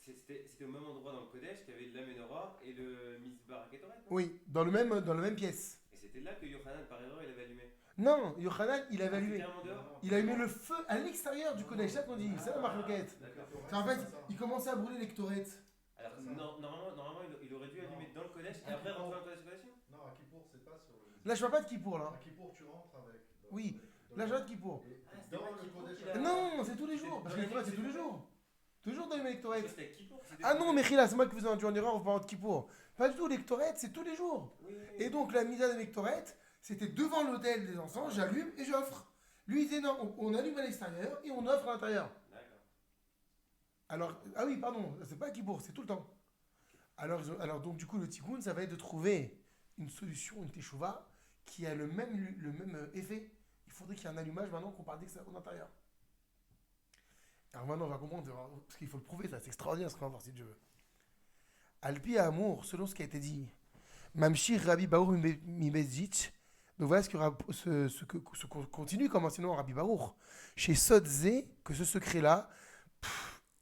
c'était au même endroit dans le Kodesh qu'il y avait la menorah et le Mizbar à kétoret. Oui, dans le même pièce. Et c'était là que Yochanan, par erreur, il avait allumé. Non, Yochanan, il avait Ah, allumé. c'était carrément dehors. Il a allumé le feu à l'extérieur du Kodesh, c'est ça qu'on dit, c'est la marloquette. D'accord. En fait, il commençait à brûler les ktorettes. Alors, normalement, il aurait dû allumer dans le Kodesh et après rentrer dans le Kodesh Kodashim. Non, à Kippour, c'est pas sur le. Là, je parle pas de Kippour, là. À Kippour, tu rentres avec. Oui, là, je parle de Kippour. c'était Dans pas le Kippour Kodesh. qu'il a- Non, c'est tous les jours, parce que les Dans ktorettes, c'est la tous les nuit, jours. Toujours d'allumer les Ça, ktorettes. c'était Kippour, c'était- Ah non, mais Khila, c'est moi qui faisais un erreur en parlant de Kippour. Pas du tout, les ktorettes, c'est tous les jours. Oui. Et donc, la mise à des ktorettes, c'était devant l'autel des encens, j'allume et j'offre. Lui, il disait non, on allume à l'extérieur et on offre à l'intérieur. D'accord. Alors, ah oui, pardon, c'est pas Kippour, c'est tout le temps. Alors donc, du coup, le tikkun, ça va être de trouver une solution, une teshuva, qui a le même effet. Il faudrait qu'il y ait un allumage maintenant qu'on parle d'extérieur au intérieur. Alors maintenant, on va comprendre, parce qu'il faut le prouver, ça, c'est extraordinaire ce qu'on va voir si Dieu veut. Alpi à amour, selon ce qui a été dit, Mamshir Rabbi Baruch Mibezich. Donc voilà ce qu'on continue comme enseignement Rabbi Baruch. Chez Sodze, que ce secret-là,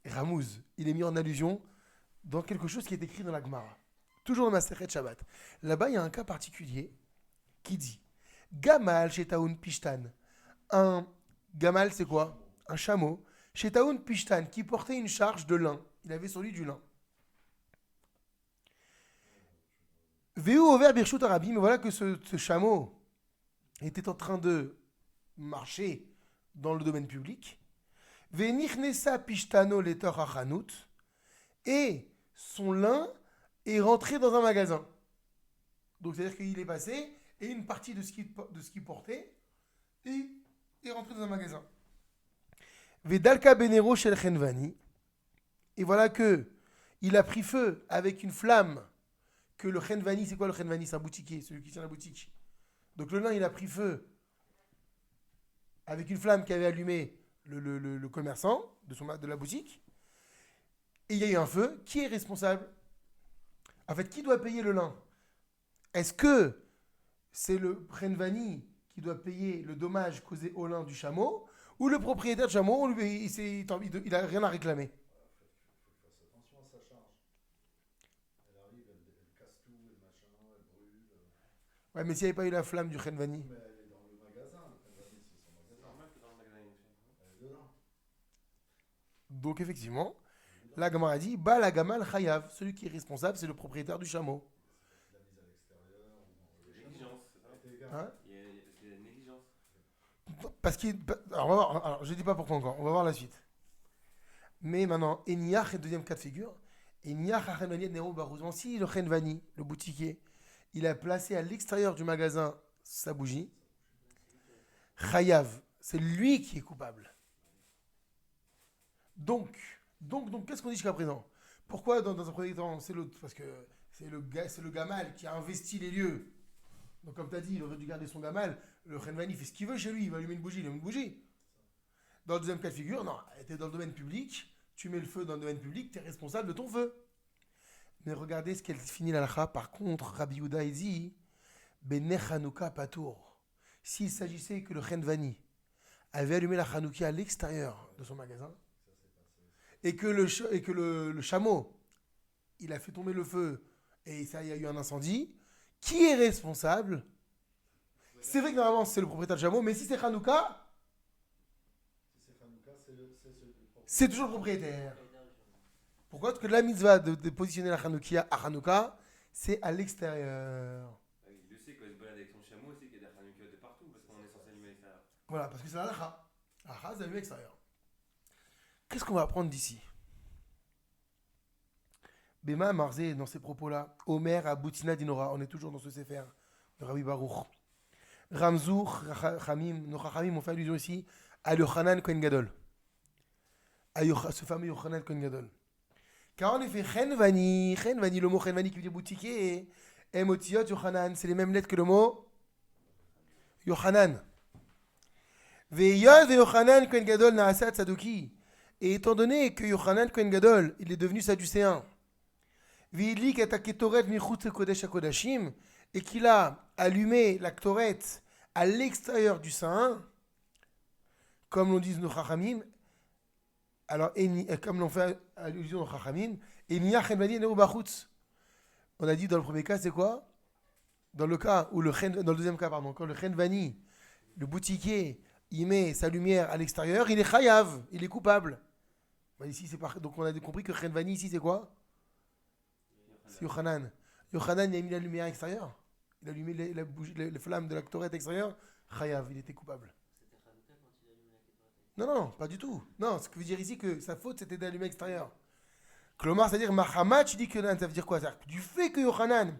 Ramouz, il est mis en allusion dans quelque chose qui est écrit dans la Gemara. Toujours dans Masechet Shabbat. Là-bas, il y a un cas particulier qui dit Gamal chez Taoun Pishtan. Un Gamal, c'est quoi? Un chameau. Chez Taoun Pishtan, qui portait une charge de lin. Il avait sur lui du lin. Veu over Birshut Arabi, mais voilà que ce chameau était en train de marcher dans le domaine public. Venichnesa Pishtano letor hachanut, et son lin est rentré dans un magasin. Donc c'est-à-dire qu'il est passé et une partie de ce qu'il portait est rentrée dans un magasin. Vedalka benero shel chenvani, et voilà que il a pris feu avec une flamme. Que le chenvani, c'est quoi le chenvani? C'est un boutiquier, celui qui tient la boutique. Donc le lin, il a pris feu avec une flamme qui avait allumé le commerçant de la boutique. Et il y a eu un feu. Qui est responsable? En fait, qui doit payer le lin? Est-ce que c'est le chenvani qui doit payer le dommage causé au lin du chameau, ou le propriétaire du chameau, il n'a rien à réclamer? Il faut qu'il fasse attention à sa charge. Elle arrive, elle casse tout, le machin, elle brûle. Ouais, mais s'il n'y avait pas eu la flamme du chenvani. Mais elle est dans le magasin, le Tanzanie, c'est son C'est magasin. normal que dans le magasin, il y ait une chaîne. Elle est dedans. Donc effectivement, la Gemara dit Ba la gamal chayav. Celui qui est responsable, c'est le propriétaire du chameau. La mise à l'extérieur. Il y a négligence, c'est ça? T'es gars. Hein? Parce qu'il y a une négligence. Parce qu'il. Alors, on va voir. Alors, je ne dis pas pourquoi encore. On va voir la suite. Mais maintenant, Eniach est deuxième cas de figure. Eniach Achenvani et Nero Barouzman. Si le Chenvani, le boutiquier, il a placé à l'extérieur du magasin sa bougie, Chayav, c'est lui qui est coupable. Donc qu'est-ce qu'on dit jusqu'à présent? Pourquoi dans un premier temps c'est l'autre? Parce que c'est le gamal qui a investi les lieux. Donc comme tu as dit, il aurait dû garder son gamal. Le Chenvani fait ce qu'il veut chez lui, il va allumer une bougie, il allume une bougie. Dans le deuxième cas de figure, non, tu es dans le domaine public, tu mets le feu dans le domaine public, tu es responsable de ton feu. Mais regardez ce qu'elle finit la halakha. Par contre, Rabbi Yehuda dit Bene Chanukah Patour. S'il s'agissait que le Chenvani avait allumé la Chanukah à l'extérieur de son magasin, et que le chameau, il a fait tomber le feu, et ça, il y a eu un incendie, qui est responsable? C'est vrai que normalement c'est le propriétaire du chameau, mais si c'est Chanukah, Si c'est Hanouka, c'est celui du propriétaire. c'est toujours le propriétaire. Pourquoi? Parce que la mitzvah de positionner la Chanukah à Chanukah, c'est à l'extérieur. Il le sait quand il se balade avec son chameau, il sait qu'il y a des Hanouka de partout parce qu'on est censé allumer à l'extérieur. Voilà, parce que c'est la halakha. La halakha, c'est allumé à l'extérieur. Qu'est-ce qu'on va apprendre d'ici? Bema Marzé, dans ces propos-là, Omer à Boutina Dinora, on est toujours dans ce sefer de Rabbi Baruch. Ramzour, Rachamim, nos Rachamim ont fait allusion ici à Yochanan Kohen Gadol. À ce fameux Yochanan Kohen Gadol. Car en effet, Chenvani, le mot Chenvani qui veut dire boutiquier, et Motiot Yochanan, c'est les mêmes lettres que le mot Yochanan. Ve'yod ve'Yochanan Kohen Gadol na'asa tzadoki. Et étant donné que Yochanan Kohen Gadol, il est devenu sadducéen, ve'idlik et haketoret michutz kodesh hakodashim, et qu'il a allumé la ktoret à l'extérieur du Saint, comme l'on dit nos Chachamim, alors, comme l'on fait allusion aux Chachamim, et Nia Chenvani Neu Bachutz. On a dit dans le premier cas, c'est quoi? Dans le cas où dans le deuxième cas, pardon, quand le Chenvani, le boutiquier, il met sa lumière à l'extérieur, il est chayav, il est coupable. Ici, donc on a compris que Chenvani, ici, c'est quoi? C'est Yochanan. Yochanan, il a mis la lumière à l'extérieur. Il a allumé les flammes de la Ktoret extérieure. Chayav, il était coupable. C'était Hanouka quand il allume la Kétorate. Non, pas du tout. Non, ce que veut dire ici que sa faute, c'était d'allumer à l'extérieur. Klomar, c'est-à-dire Mahamat, tu dis que ça veut dire quoi? C'est-à-dire du fait que Yochanan,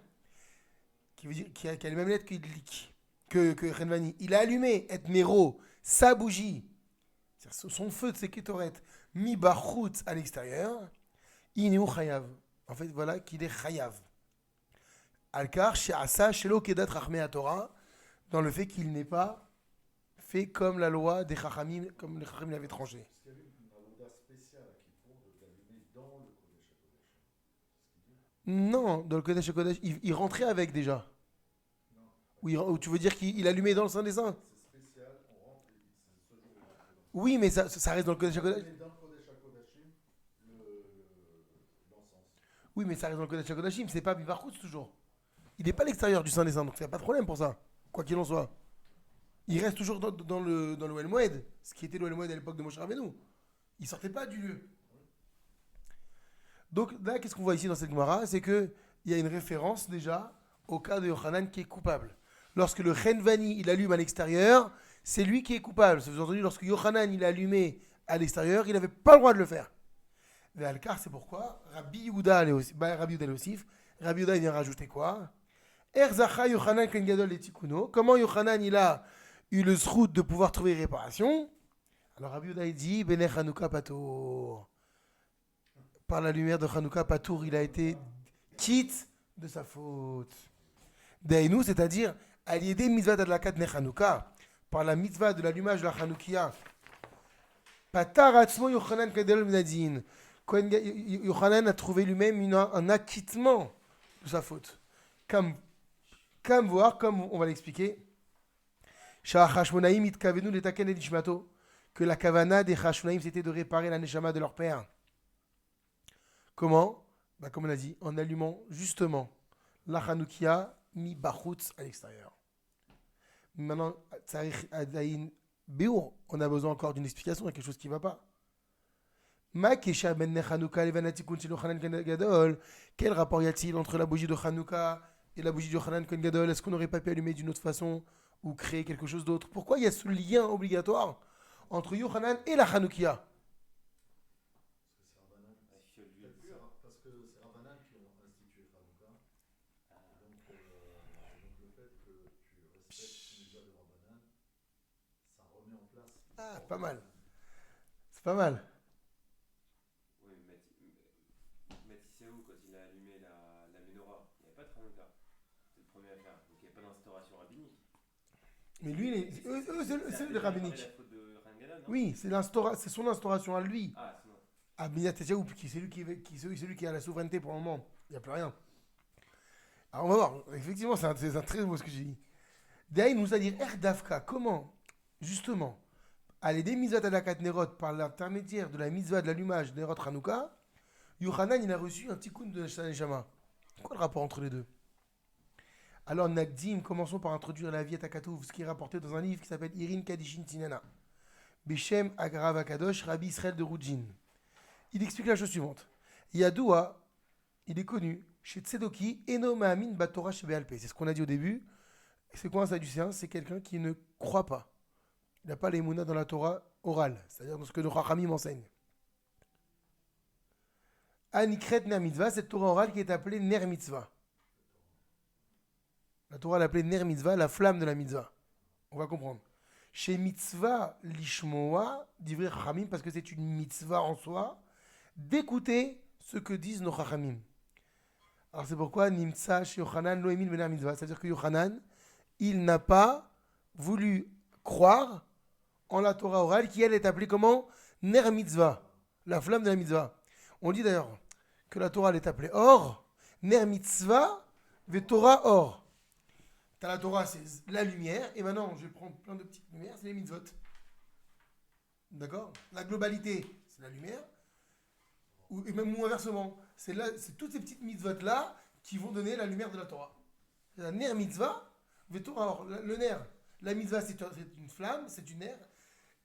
qui a les mêmes lettres que Chenvani, il a allumé et Nero, sa bougie, son feu de ses Kétoret, mi bachutz à l'extérieur, Ineu chayav. En fait, voilà qu'il est chayav. Al-Kar, She'asa, Shelo Kedat Rachmei Torah, dans le fait qu'il n'est pas fait comme la loi des Chachamim, comme les Chachamim l'avaient tranché. Est-ce qu'il y avait une avoda spéciale à Kippour de l'allumer dans le Kodesh HaKodashim? Non, dans le Kodesh HaKodesh, il rentrait avec déjà. Ou tu veux dire qu'il allumait dans le Saint des Saints? C'est spécial, on rentre et c'est ce jour où on rentre dedans. Oui, mais ça reste dans le Kodesh HaKodesh. Mais dans le Kodesh HaKodashim, l'encens. Oui, mais ça reste dans le Kodesh HaKodashim, c'est pas Bivarchutz toujours. Il n'est pas à l'extérieur du Saint des Saints, donc il n'y a pas de problème pour ça, quoi qu'il en soit. Il reste toujours dans le Ohel Moed, ce qui était le Ohel Moed à l'époque de Moshe Rabbeinu. Il ne sortait pas du lieu. Donc là, qu'est-ce qu'on voit ici dans cette Gemara? C'est qu'il y a une référence déjà au cas de Yochanan qui est coupable. Lorsque le Chenvani, il allume à l'extérieur, c'est lui qui est coupable. Vous avez entendu, lorsque Yochanan, il a allumé à l'extérieur, il n'avait pas le droit de le faire. Mais Al-Kar, c'est pourquoi Rabbi Yehuda l'Osif, Rabbi Yehuda, il vient rajouter quoi? Erzacha Yochanan Kohen Gadol et Tikuno. Comment Yochanan, il a eu le zrout de pouvoir trouver réparation? Alors Rabbi Yehuda, il dit Bene Chanukah Patour. Par la lumière de Chanukah Patour, il a été quitte de sa faute. Daïnou, c'est-à-dire Aliédé mitzvah d'adlakat ne Chanukah, par la mitzvah de l'allumage de la Chanoukia. Patar atzmo Yochanan Kadel Minadin. Yochanan a trouvé lui-même un acquittement de sa faute. Comme on va l'expliquer, que la kavana des Chashmonaïm c'était de réparer la neshama de leur père. Comment? Comme on a dit, en allumant justement la Chanoukia mi bachutz à l'extérieur. Maintenant, on a besoin encore d'une explication, il y a quelque chose qui ne va pas. Quel rapport y a-t-il entre la bougie de Hanouka et la bougie de Yochanan Kohen Gadol? Est-ce qu'on n'aurait pas pu allumer d'une autre façon ou créer quelque chose d'autre? Pourquoi il y a ce lien obligatoire entre Yochanan et la Hanoukia? Parce que c'est Rabbanan qui ont institué Hanouka. Donc le fait que tu respectes les lois de Rabbanan, ça remet en place. Ah, pas mal. C'est pas mal. Oui, Matisséou, quand il a allumé la menorah, il n'y avait pas de Hanouka. C'est le premier à faire. Donc il n'y avait pas d'instauration rabbinique. Mais lui, c'est le rabbinique. C'est la faute de Rangala, non? Oui, c'est son instauration à lui. Ah, c'est bon. Ah, Binyatetjaou, c'est celui qui a la souveraineté pour le moment. Il n'y a plus rien. Alors on va voir. Effectivement, c'est un très beau ce que j'ai dit. Derrière, il nous a dit Erdavka. Comment, justement, à l'aider mitzvah d'Adakat Nerot par l'intermédiaire de la mitzvah de l'allumage de Nerot Hanouka, Yochanan, il a reçu un tikkun de Neshama. Quoi le rapport entre les deux? Alors, Nagdim, commençons par introduire la Viet Akatouv, ce qui est rapporté dans un livre qui s'appelle Irin Kadishin Tinana. Beshem Agrav Akadosh, Rabbi Israël de Roudjin. Il explique la chose suivante. Yadoua, il est connu chez Tzedoki, Eno Ma'amin Batora Shebealpe. C'est ce qu'on a dit au début. C'est quoi un Sadducéen? C'est quelqu'un qui ne croit pas. Il n'a pas les mounas dans la Torah orale, c'est-à-dire dans ce que nos Chachamim enseignent. Anikret Ner Mitzvah, cette Torah orale qui est appelée Ner Mitzvah. La Torah l'appelait Ner Mitzvah, la flamme de la Mitzvah. On va comprendre. Chez Mitzvah Lishmoa, d'Ivri Chachamim, parce que c'est une Mitzvah en soi, d'écouter ce que disent nos Chachamim. Alors c'est pourquoi Nimtsa chez Yochanan Loemil Bener Mitzvah, c'est-à-dire que Yochanan, il n'a pas voulu croire en la Torah orale, qui elle est appelée comment? Ner mitzvah, la flamme de la mitzvah. On dit d'ailleurs que la Torah elle est appelée or, ner mitzvah, ve Torah or. T'as la Torah, c'est la lumière, et maintenant je vais prendre plein de petites lumières, c'est les mitzvot. D'accord? La globalité, c'est la lumière, et même ou inversement, c'est toutes ces petites mitzvot là qui vont donner la lumière de la Torah. C'est la ner mitzvah, ve Torah or. Le ner, la mitzvah c'est une flamme, c'est une ner,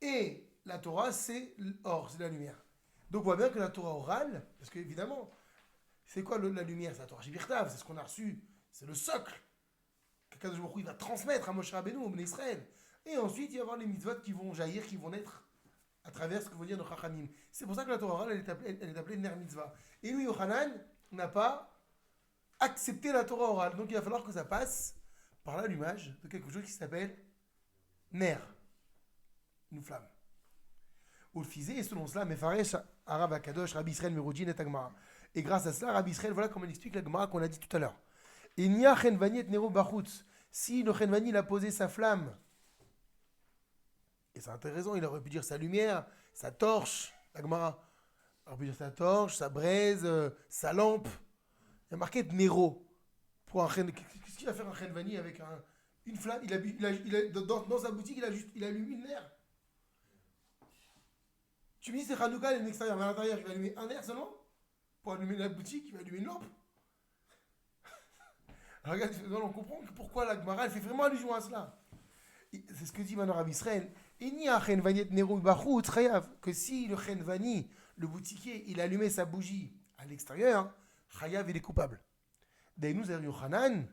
et la Torah c'est l'or, c'est la lumière. Donc on voit bien que la Torah orale, parce qu'évidemment, c'est quoi la lumière? C'est la Torah Shebirtav, c'est ce qu'on a reçu, c'est le socle. Qu'Akadosh Baruch Hu, il va transmettre à Moshe Rabbeinu, au Bnei Israël. Et ensuite, il va y avoir les mitzvot qui vont jaillir, qui vont naître à travers ce que vont dire nos Chachamim. C'est pour ça que la Torah orale, elle est appelée Ner Mitzvah. Et lui, Yochanan, n'a pas accepté la Torah orale. Donc il va falloir que ça passe par l'allumage de quelque chose qui s'appelle Ner, une flamme. Ou le fisé, et selon cela, Mefaresh, Arav Akadosh, Rabbi Israël, Merudjin et Agmara. Et grâce à cela, Rabbi Israël, voilà comment il explique la Gemara qu'on a dit tout à l'heure. Et Nia Chenvani et Nero Bachutz. Si le Chenvani il a posé sa flamme, et c'est intéressant, il aurait pu dire sa lumière, sa torche, la Gemara. Il aurait pu dire sa torche, sa braise, sa lampe. Il y a marqué Nero. Qu'est-ce qu'il va faire un Chenvani avec une flamme? Dans sa boutique, il allume une nerf. Tu me dis c'est Hanouka, il y a une extérieur, mais à l'intérieur, il va allumer un nerf seulement? Pour allumer la boutique, il va allumer une lampe. Alors, regarde, on comprend pourquoi la Gemara elle fait vraiment allusion à cela. C'est ce que dit maintenant Rabbi Israël. Que si le Chenvani, le boutiquier, il allumait sa bougie à l'extérieur, Chayav il est coupable. D'ailleurs, nous avons Yochanan,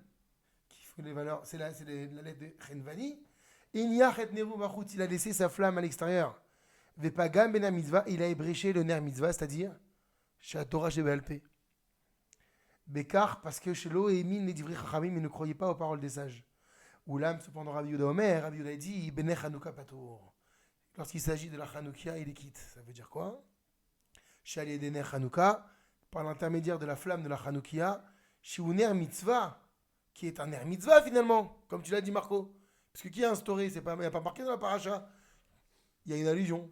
qui fait les valeurs, c'est la lettre de Chenvani. Il a laissé sa flamme à l'extérieur. Vepagam ben mitzvah, il a ébréché le ner mitzvah, c'est-à-dire chez la Torah chez Béalpé. Bekar, parce que chez l'eau et mine les divri chachamim, il ne croyait pas aux paroles des sages. Oulam, cependant, Rabbi Yehuda Omer, Rabbi Yehuda dit Bene Chanukah Patour. Lorsqu'il s'agit de la Chanukah, il est quitte. Ça veut dire quoi? Chez Aliédener Chanukah, par l'intermédiaire de la flamme de la Chanukah, chez Uner Mitzvah, qui est un ner mitzvah finalement, comme tu l'as dit Marco. Parce que qui a instauré, il n'y a pas marqué dans la paracha. Il y a une allusion.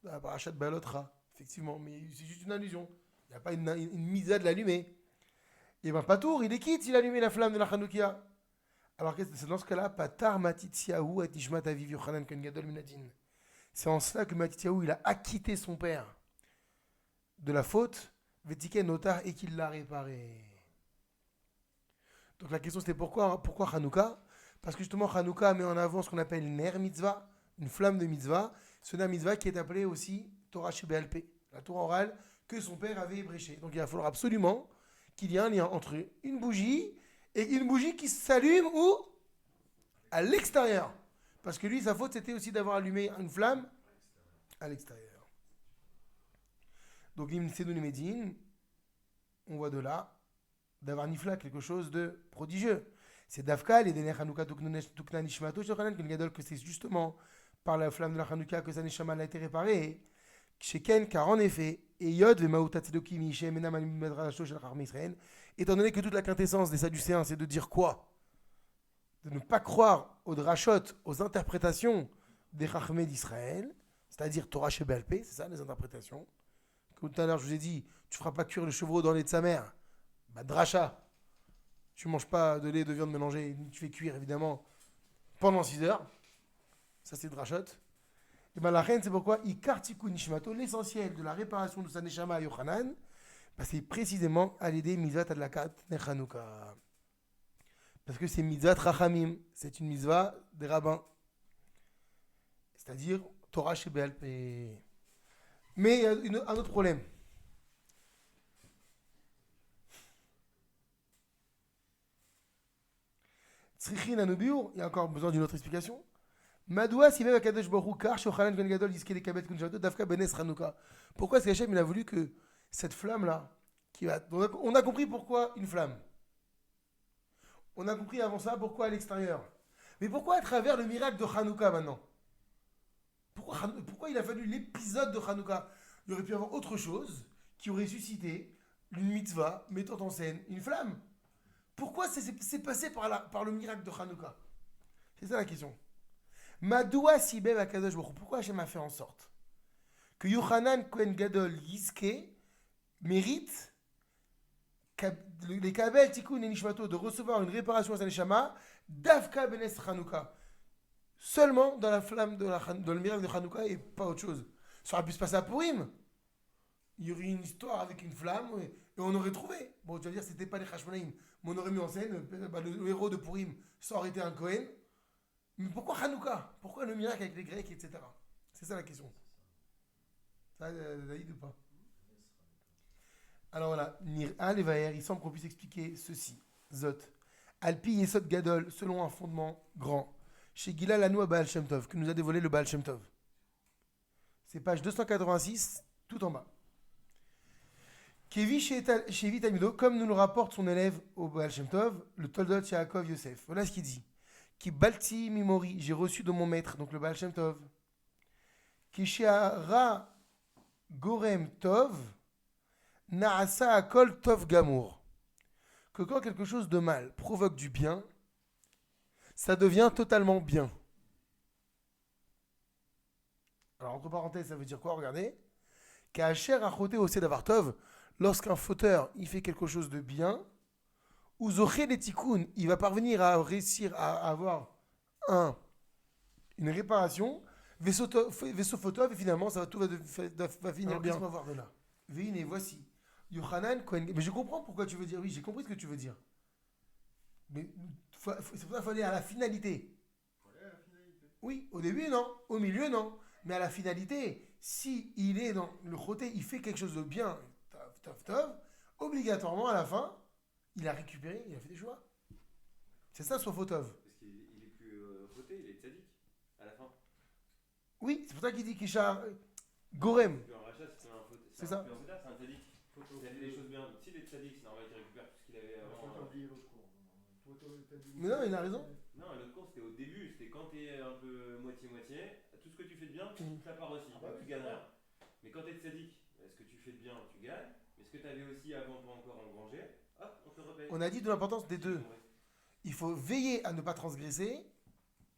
Dans la paracha de Balotra, effectivement, mais c'est juste une allusion. Il n'y a pas une mitzvah de l'allumer. Et bien Patour, il est quitte s'il allumait la flamme de la Chanukah. Alors c'est dans ce cas-là, Patar Matityahu et Nishmat Aviv Yochanan Kohen Gadol Minadin. C'est en cela que Matityahu, il a acquitté son père de la faute, Vetiken Notar, et qu'il l'a réparé. Donc la question c'était pourquoi Hanouka? Parce que justement Hanouka met en avant ce qu'on appelle Ner Mitzvah, une flamme de Mitzvah, ce Ner Mitzvah qui est appelé aussi Torah Shebéalpé, la Torah orale que son père avait ébréchée. Donc il va falloir absolument qu'il y ait un lien entre une bougie et une bougie qui s'allume où? À l'extérieur. Parce que lui, sa faute, c'était aussi d'avoir allumé une flamme à l'extérieur. Donc, on voit de là d'avoir nifla quelque chose de prodigieux. C'est Dafka, les Dener Hanouka Tukna Nishmato, que c'est justement par la flamme de la Hanouka que sa Neshama a été réparée. Sheken, car en effet, Eyod Vemaouta Tzedoki Mishem Menam Alim Medrasho Shel Chacham Israël, étant donné que toute la quintessence des Sadducéens, c'est de dire quoi? De ne pas croire aux drachot, aux interprétations des Chachmé d'Israël, c'est-à-dire Torah Shebéalpé, c'est ça les interprétations. Comme tout à l'heure, je vous ai dit, tu ne feras pas cuire le chevreau dans le lait de sa mère. Bah, dracha. Tu ne manges pas de lait de viande mélangée, tu fais cuire évidemment pendant 6 heures. Ça, c'est drachot. Et bien la reine, c'est pourquoi Ikartiku Nishmato, l'essentiel de la réparation de sa Neshama à Yochanan, c'est précisément à l'aider Mitzvah Adlakat Nechanouka. Parce que c'est Mitzvah Rachamim, c'est une Mitzvah des rabbins. C'est-à-dire Torah Shebéalpé. Mais il y a un autre problème. Tzrichin Anobiur, il y a encore besoin d'une autre explication. Madoua si même Akadosh Baruch Hu kar shochanan Kohen Gadol diske les kabet kunjato dafka benes Hanouka. Pourquoi est-ce qu'Hachem il a voulu que cette flamme là on a compris pourquoi une flamme. On a compris avant ça pourquoi à l'extérieur. Mais pourquoi à travers le miracle de Hanouka maintenant? Pourquoi il a fallu l'épisode de Hanouka? Il aurait pu y avoir autre chose qui aurait suscité une mitzvah mettant en scène une flamme. Pourquoi c'est passé par le miracle de Hanouka? C'est ça la question. Madoua Sibeb Akadosh Baruch Hu. Pourquoi Hachem a fait en sorte que Yochanan Kohen Gadol Yiske mérite les Kabel Tikkun et Nishmato de recevoir une réparation à sa Neshama Davka Benes Chanukah. Seulement dans la flamme dans le miracle de Hanouka et pas autre chose. Ça aurait pu se passer à Purim. Il y aurait une histoire avec une flamme et on aurait trouvé. Bon, tu vas dire que c'était pas les Hashmonaïm, mais on aurait mis en scène le héros de Purim, ça aurait été un Cohen. Mais pourquoi Hanouka? Pourquoi le miracle avec les Grecs, etc. C'est ça la question. Ça, David ou pas? Alors voilà, Nir'a Levaer, il semble qu'on puisse expliquer ceci. Zot. Alpi Yesod Gadol, selon un fondement grand. Chez Gila Lanoua Baal Shem Tov, que nous a dévoilé le Baal Shem Tov. C'est page 286, tout en bas. Kevi Shevi Talmido, comme nous le rapporte son élève au Baal Shem Tov, le Toldot Yaakov Yosef. Voilà ce qu'il dit. Ki Balti Mimori, j'ai reçu de mon maître, donc le Baal Shem Tov. Ki Sheara Gorem Tov, Naasa Akol Tov Gamour. Que quand quelque chose de mal provoque du bien, ça devient totalement bien. Alors, entre parenthèses, ça veut dire quoi? Regardez. Ka'asher achoté au sedavartov, lorsqu'un fauteur, il fait quelque chose de bien, ou zoché les tikun, il va parvenir à réussir à avoir une réparation, vaisseau photov, et finalement, tout va finir bien. Laisse-moi voir de là. Veine, voici. Yochanan Kohen. Mais je comprends pourquoi tu veux dire. Oui, j'ai compris ce que tu veux dire. Mais c'est pour ça qu'il faut aller à la finalité. Oui, au début, non. Au milieu, non. Mais à la finalité, si il est dans le côté, il fait quelque chose de bien, obligatoirement, à la fin, il a récupéré, il a fait des choix. C'est ça, soit photov. Parce qu'il est plus voté, il est tzaddik à la fin. Oui, c'est pour ça qu'il dit Kisha Gorem. Un rachat, c'est un faute. C'est ça. C'est un tzaddik. Il a fait des choses bien. S'il est tzaddik, c'est normal qu'il récupère tout ce qu'il avait avant. Mais non, il a raison. Non, l'autre cours, c'était au début. C'était quand t'es un peu moitié-moitié. Tout ce que tu fais de bien, tu touches la part aussi. Donc tu gagnes rien. Mais quand t'es tzaddik, ce que tu fais de bien, tu gagnes. Mais ce que t'avais aussi avant pas encore engrangé, hop, on te repaye. On a dit de l'importance des deux. Il faut veiller à ne pas transgresser.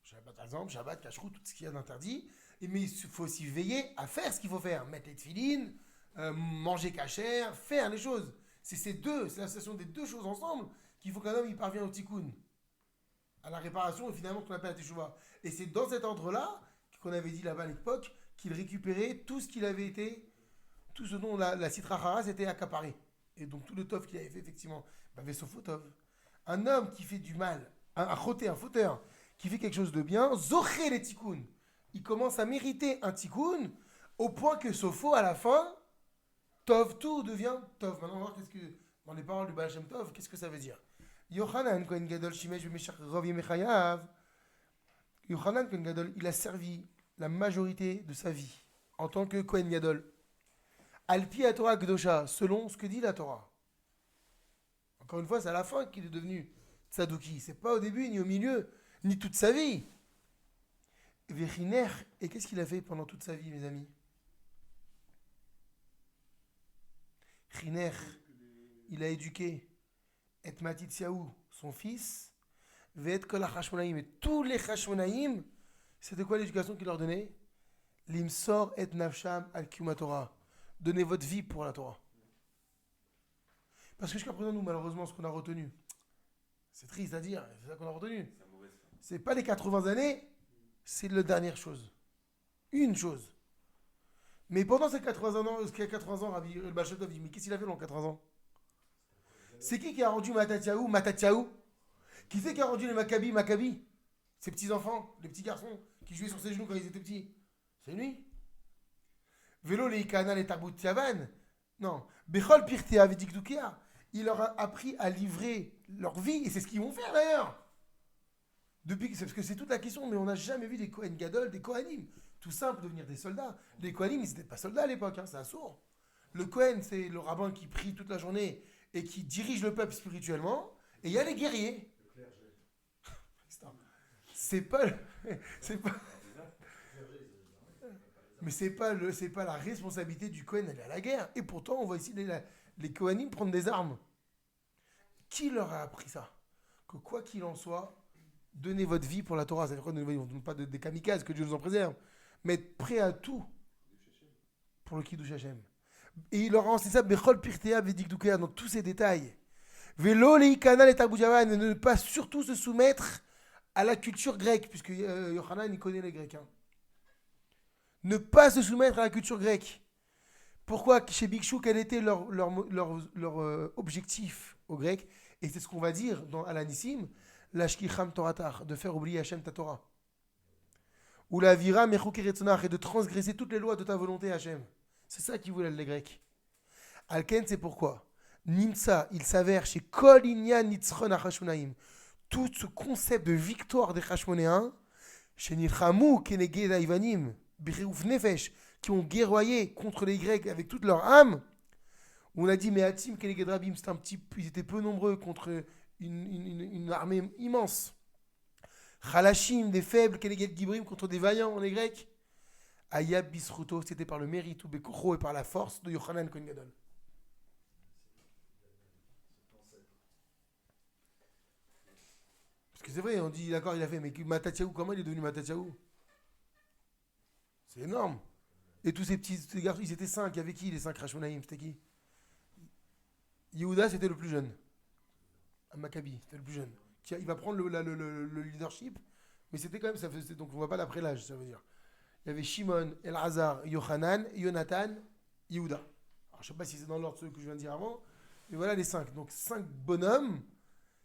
Shabbat, par exemple, Shabbat, Kashrut, tout ce qu'il y a d'interdit. Mais il faut aussi veiller à faire ce qu'il faut faire. Mettre les tefilines, manger kasher, faire les choses. C'est ces deux, c'est l'association des deux choses ensemble qu'il faut qu'un homme il parvient au tikkun, à la réparation et finalement qu'on appelle la teshuva. Et c'est dans cet ordre-là qu'on avait dit là-bas à l'époque qu'il récupérait tout ce qu'il avait été, tout ce dont la Sitra Hara s'était accaparé. Et donc tout le tov qu'il avait fait effectivement, vaisseau tov. Un homme qui fait du mal, un fauteur, qui fait quelque chose de bien, zoché les tikkun. Il commence à mériter un tikkun au point que Sopho, à la fin, tov, tout devient tov. Maintenant, on va voir qu'est-ce que, dans les paroles du Baal Shem Tov, qu'est-ce que ça veut dire. Yochanan Kohen Gadol Shimesh B'Meshach Rov Yemechayav. Yochanan Kohen Gadol, il a servi la majorité de sa vie en tant que Kohen Gadol. Alpi à Torah Gdosha, selon ce que dit la Torah. Encore une fois, c'est à la fin qu'il est devenu Tzadouki. C'est pas au début, ni au milieu, ni toute sa vie. Vechiner, et qu'est-ce qu'il a fait pendant toute sa vie, mes amis? Chiner, il a éduqué et Matityahu, son fils, Ve'et kol hachmonaïm, et tous les hachmonaïm, c'était quoi l'éducation qu'il leur donnait? Limsor et nafsham al kiyum Torah. Donnez votre vie pour la Torah. Parce que jusqu'à présent, nous, malheureusement, ce qu'on a retenu, c'est triste à dire, c'est ça qu'on a retenu. C'est pas les 80 années, c'est la dernière chose. Une chose. Mais pendant ces 80 ans, Rabbi El Baal Shem Tov dit, mais qu'est-ce qu'il a fait dans 80 ans? C'est qui a rendu Matatiaou? Qui c'est qui a rendu les Maccabi? Ces petits-enfants, les petits garçons qui jouaient sur ses genoux quand ils étaient petits. C'est lui. Vélo, les Ikana, les Tarbout Tiavan. Non. Bechol Pirtea Vedikdukia. Il leur a appris à livrer leur vie, et c'est ce qu'ils vont faire d'ailleurs. Parce que c'est toute la question, mais on n'a jamais vu des Kohen Gadol, des Kohanim. Tout simple, devenir des soldats. Les Kohanim, ils n'étaient pas soldats à l'époque, c'est un sourd. Le Kohen, c'est le rabbin qui prie toute la journée et qui dirige le peuple spirituellement. Et il y a les guerriers. C'est pas la responsabilité du Kohen d'aller à la guerre. Et pourtant, on voit ici les Kohanim prendre des armes. Qui leur a appris ça? Que quoi qu'il en soit, Donnez votre vie pour la Torah. Ça veut dire quoi, donnez votre vie, pas des kamikazes, que Dieu nous en préserve. Mais être prêt à tout pour le Kiddush Hashem. Et il leur a enseigné ça, Bechol Pirtea Vedikdukea, dans tous ces détails. Velo Leikana et Taboujavan, ne pas surtout se soumettre à la culture grecque, puisque Yochanan, il connaît les Grecs. Hein. Ne pas se soumettre à la culture grecque. Pourquoi chez Bikshou, quel était leur objectif aux Grecs? Et c'est ce qu'on va dire à l'Anissim, l'Ashkicham Toratar, de faire oublier Hachem ta Torah. Ou la Vira Mechukeretzonach, et de transgresser toutes les lois de ta volonté, Hachem. C'est ça qu'ils voulaient les Grecs. Alken, c'est pourquoi Nimsa, il s'avère chez Kol Inyan Nitzchon HaChashmonaïm, tout ce concept de victoire des Hashmonéens, chez Nilchamu Keneged Ivanim, Bereouf Nefesh, qui ont guerroyé contre les Grecs avec toute leur âme. On a dit, mais Hatim Keneged Rabim, ils étaient peu nombreux contre une armée immense. Chalashim, des faibles, Keneged Gibrim, contre des vaillants, les Grecs. Ayab Bisruto, c'était par le mérite ou Bekocho et par la force de Yochanan Kohen Gadol. Parce que c'est vrai, on dit d'accord, il a fait, mais Matatiaou, comment il est devenu Matatiaou? C'est énorme. Et tous ces petits garçons, ils étaient 5. Il y avait qui les 5 Rashmonaïm? C'était qui? Yehuda, c'était le plus jeune. Maccabi, c'était le plus jeune. Il va prendre le leadership, mais c'était quand même, ça faisait, donc on ne voit pas l'après l'âge, ça veut dire. Il y avait Shimon, Elazar, Yochanan, Yonatan, Yehuda. Alors, je ne sais pas si c'est dans l'ordre que je viens de dire avant, mais voilà les 5. Donc 5 bonhommes,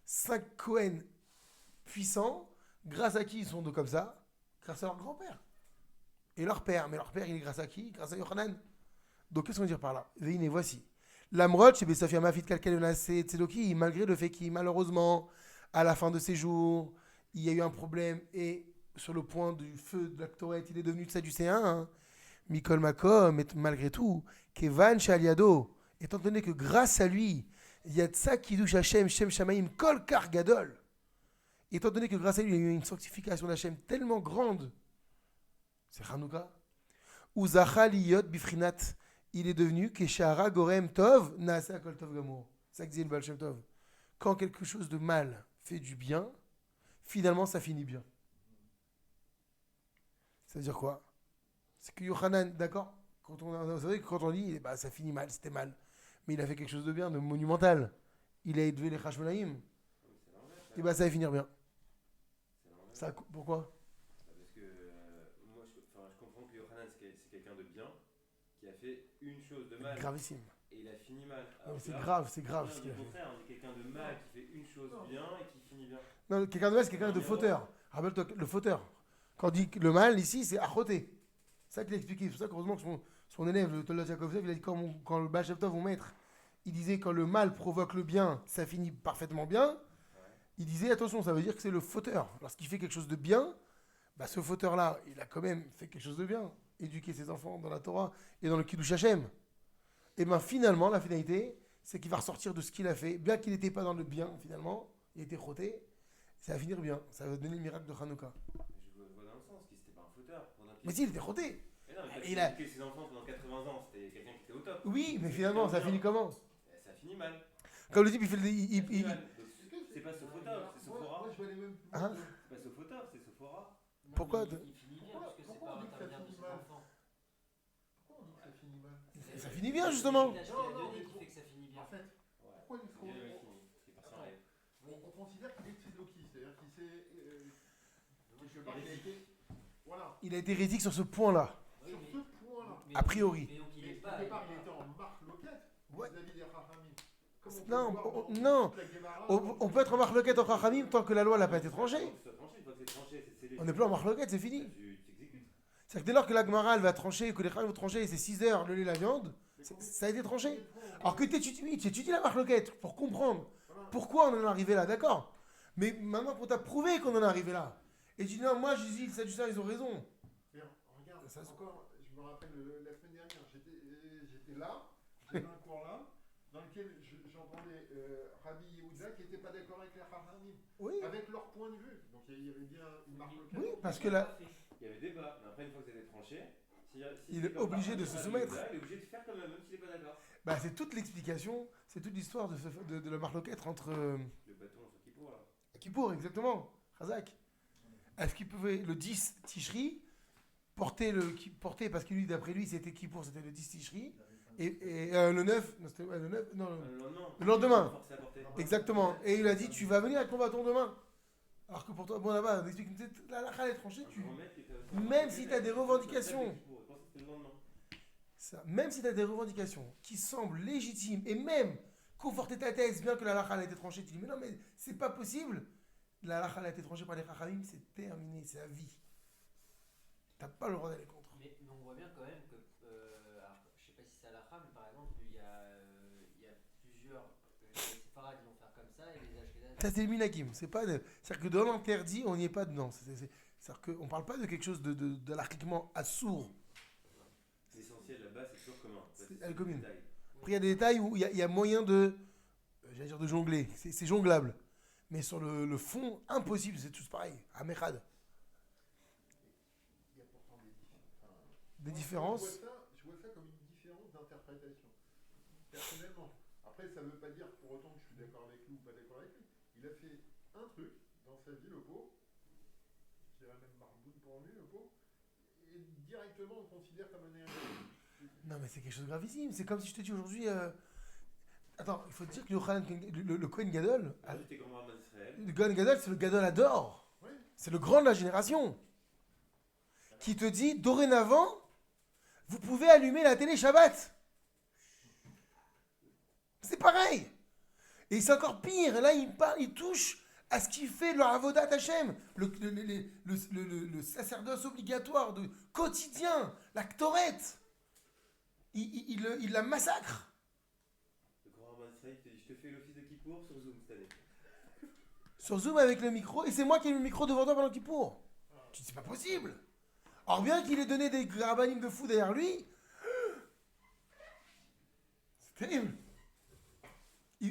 5 Kohen puissants, grâce à qui ils sont deux comme ça? Grâce à leur grand-père. Et leur père. Mais leur père, il est grâce à qui? Grâce à Yochanan. Donc qu'est-ce qu'on veut dire par là? Et voici. L'Amrod, chez Besafia Mafit Kalkel Yonassé Tzedoki, malgré le fait qu'il, malheureusement, à la fin de ses jours, il y a eu un problème et sur le point du feu de la Ktoret, il est devenu Tsadducéen. Hein. Mikol Makom, et malgré tout, Kevan Shaliado, étant donné que grâce à lui, il y a Tsa Kiddush Hashem, Shem Shamaim, Kol Kar Gadol, étant donné que grâce à lui, il y a eu une sanctification d'Hashem tellement grande, c'est Hanouka, ou Zachal Yot Bifrinat, il est devenu Keshara Gorem Tov, Naasa Kol Tov Gamour. C'est ça que disait le Baal Shem Tov. Quand quelque chose de mal fait du bien, finalement ça finit bien. Ça veut dire quoi? C'est que Yochanan, d'accord, c'est vrai que quand on dit bah, ça finit mal, c'était mal, mais il a fait quelque chose de bien, de monumental. Il a élevé les Hashmonaïm. Et bah ça va finir bien. Ça, pourquoi? Parce que moi je comprends que Yochanan c'est quelqu'un de bien qui a fait une chose de mal. Gravissime. Et il a fini mal. Non, c'est grave ce qu'il a fait. Au contraire, on est quelqu'un de mal qui fait une chose bien et qui finit bien. Non, quelqu'un de mal, c'est quelqu'un de fauteur. Rappelle-toi, le fauteur. Quand on dit que le mal, ici, c'est achoté. C'est ça qu'il a expliqué. C'est pour ça qu'heureusement que son élève, le Toldos Yakovlev, il a dit quand le Baal Shem Tov, mon maître, il disait quand le mal provoque le bien, ça finit parfaitement bien. Ouais. Il disait attention, ça veut dire que c'est le fauteur. Lorsqu'il fait quelque chose de bien, bah, ce fauteur-là, il a quand même fait quelque chose de bien. Éduquer ses enfants dans la Torah et dans le Kiddush Hashem. Et bien finalement, la finalité, c'est qu'il va ressortir de ce qu'il a fait. Bien qu'il n'était pas dans le bien, finalement, il était roté, ça va finir bien. Ça va donner le miracle de Hanouka. Je vois dans le sens qu'il n'était pas un fauteur. Mais si, il était roté. Mais non, mais il a éduqué ses enfants pendant 80 ans, c'était quelqu'un qui était au top. Oui, mais finalement, ça finit comment? Ça finit mal. Comme le type, il fait c'est pas Sophotor, c'est Sophora. Moi, je vais aller même plus Hein? loin. C'est pas Sophotor, c'est Sophora. Pourquoi Il finit bien parce que c'est Pourquoi par on dit que ça l'intermédiaire de finit ses mal? enfants. Pourquoi on dit que ça finit mal? Ça finit bien, justement. C'est l'héritage qu'il a donné qui fait que ça finit bien. En fait, pourquoi il faut... Il est fini. Il est parti en rêve. On considère qu'il est Tzedoki, c'est-à-dire qu'il s'est... quelque part, il a Hérétique. été... Voilà. Il a été hérétique sur ce point-là. Oui, Sur mais- ce point-là. A priori. Mais donc il Mais est au pas. départ, il était en marque loquette Ouais. vis-à-vis des Chachamim. Comme on peut Non, le voir dans non. toute la Guémara, On peut être en marloquette en Chachamim tant que la loi n'a pas été tranchée. Une fois que c'est tranché, c'est scellé. On n'est plus en marloquette, c'est fini. Tu t'exécutes. C'est que dès lors que la Gemara elle va trancher, que les Chachamim vont trancher, c'est 6 heures le lait, la viande, ça a été tranché. Alors que tu étudies la marloquette pour comprendre pourquoi on en est arrivé là, d'accord. Mais maintenant qu'on t'a prouvé qu'on en est arrivé là, et tu dis non, moi je dis ça du ça, ils ont raison. Mais regarde, Ça, c'est encore, je me rappelle la semaine dernière, j'étais là, j'avais un cours là, dans lequel j'entendais Rabbi Yehuda qui n'était pas d'accord avec les Chachamim, Oui, avec leur point de vue. Donc il y avait bien une marque locale. oui, parce que là, Il y avait débat, mais après, une fois que c'était tranché, Il est obligé de se soumettre. Il est obligé de faire comme même s'il n'est pas d'accord. bah, c'est toute l'explication, c'est toute l'histoire de la marloquette entre Le bâton sur Kippour, là. Kippour, exactement. Chazak. Est-ce qu'il pouvait, le 10 Tishri, porter, parce que lui, d'après lui, c'était Kippour, c'était le 10 Tishri, et le 9, non, c'était le 9, non, le lendemain. Forcé à porter. Exactement. Et il a dit, tu vas venir avec ton bâton demain. Alors que pour toi, bon là-bas, on explique, la halakha est tranchée, même si tu as des revendications, même si tu as des revendications qui semblent légitimes, et même conforter ta thèse, bien que la halakha a été tranchée, tu dis, mais non, mais c'est pas possible. La halakha a été tranchée par les chachamim, c'est terminé, c'est à vie. T'as pas le droit d'aller contre. Mais on voit bien quand même que, alors, je sais pas si c'est à la mais par exemple, il y a plusieurs. Les séfarades ils vont faire comme ça et les ashkénazes. Ça, c'est le minagim. C'est-à-dire que dans l'interdit, on n'y est pas dedans. C'est-à-dire qu'on parle pas de quelque chose de l'archiquement assourd. L'essentiel là-bas, c'est toujours commun. C'est la commune. Après, il y a des détails où il y a moyen de jongler. C'est jonglable. Mais sur le fond, impossible. C'est tous pareil. Amechad. Il y a pourtant Des moi, différences. Je vois ça comme une différence d'interprétation. Personnellement. Après, ça ne veut pas dire pour autant que je suis d'accord avec lui ou pas d'accord avec lui. Il a fait un truc dans sa vie, le pauvre. Je dirais même marboune pour lui, le pauvre. Et directement, on considère comme un erreur. Non, mais c'est quelque chose de gravissime. C'est comme si je te dis aujourd'hui. Attends, il faut te dire que le Kohen Gadol. J'étais grand Rabbin d'Israël. Le Kohen Gadol, c'est le Gadol Ador. Oui. C'est le grand de la génération. Qui te dit, dorénavant, vous pouvez allumer la télé Shabbat. C'est pareil. Et c'est encore pire. Là, il touche à ce qui fait leur avodat Hashem. Le sacerdoce obligatoire de quotidien. La Ktoret. Il la massacre. Le grand Rabbin d'Israël te dit, je te fais l'office de Kippour sur Zoom cette année. Sur Zoom avec le micro. Et c'est moi qui ai mis le micro devant toi pendant Kippour. Tu dis, c'est pas possible. Or bien qu'il ait donné des rabbinim de fou derrière lui. C'est terrible.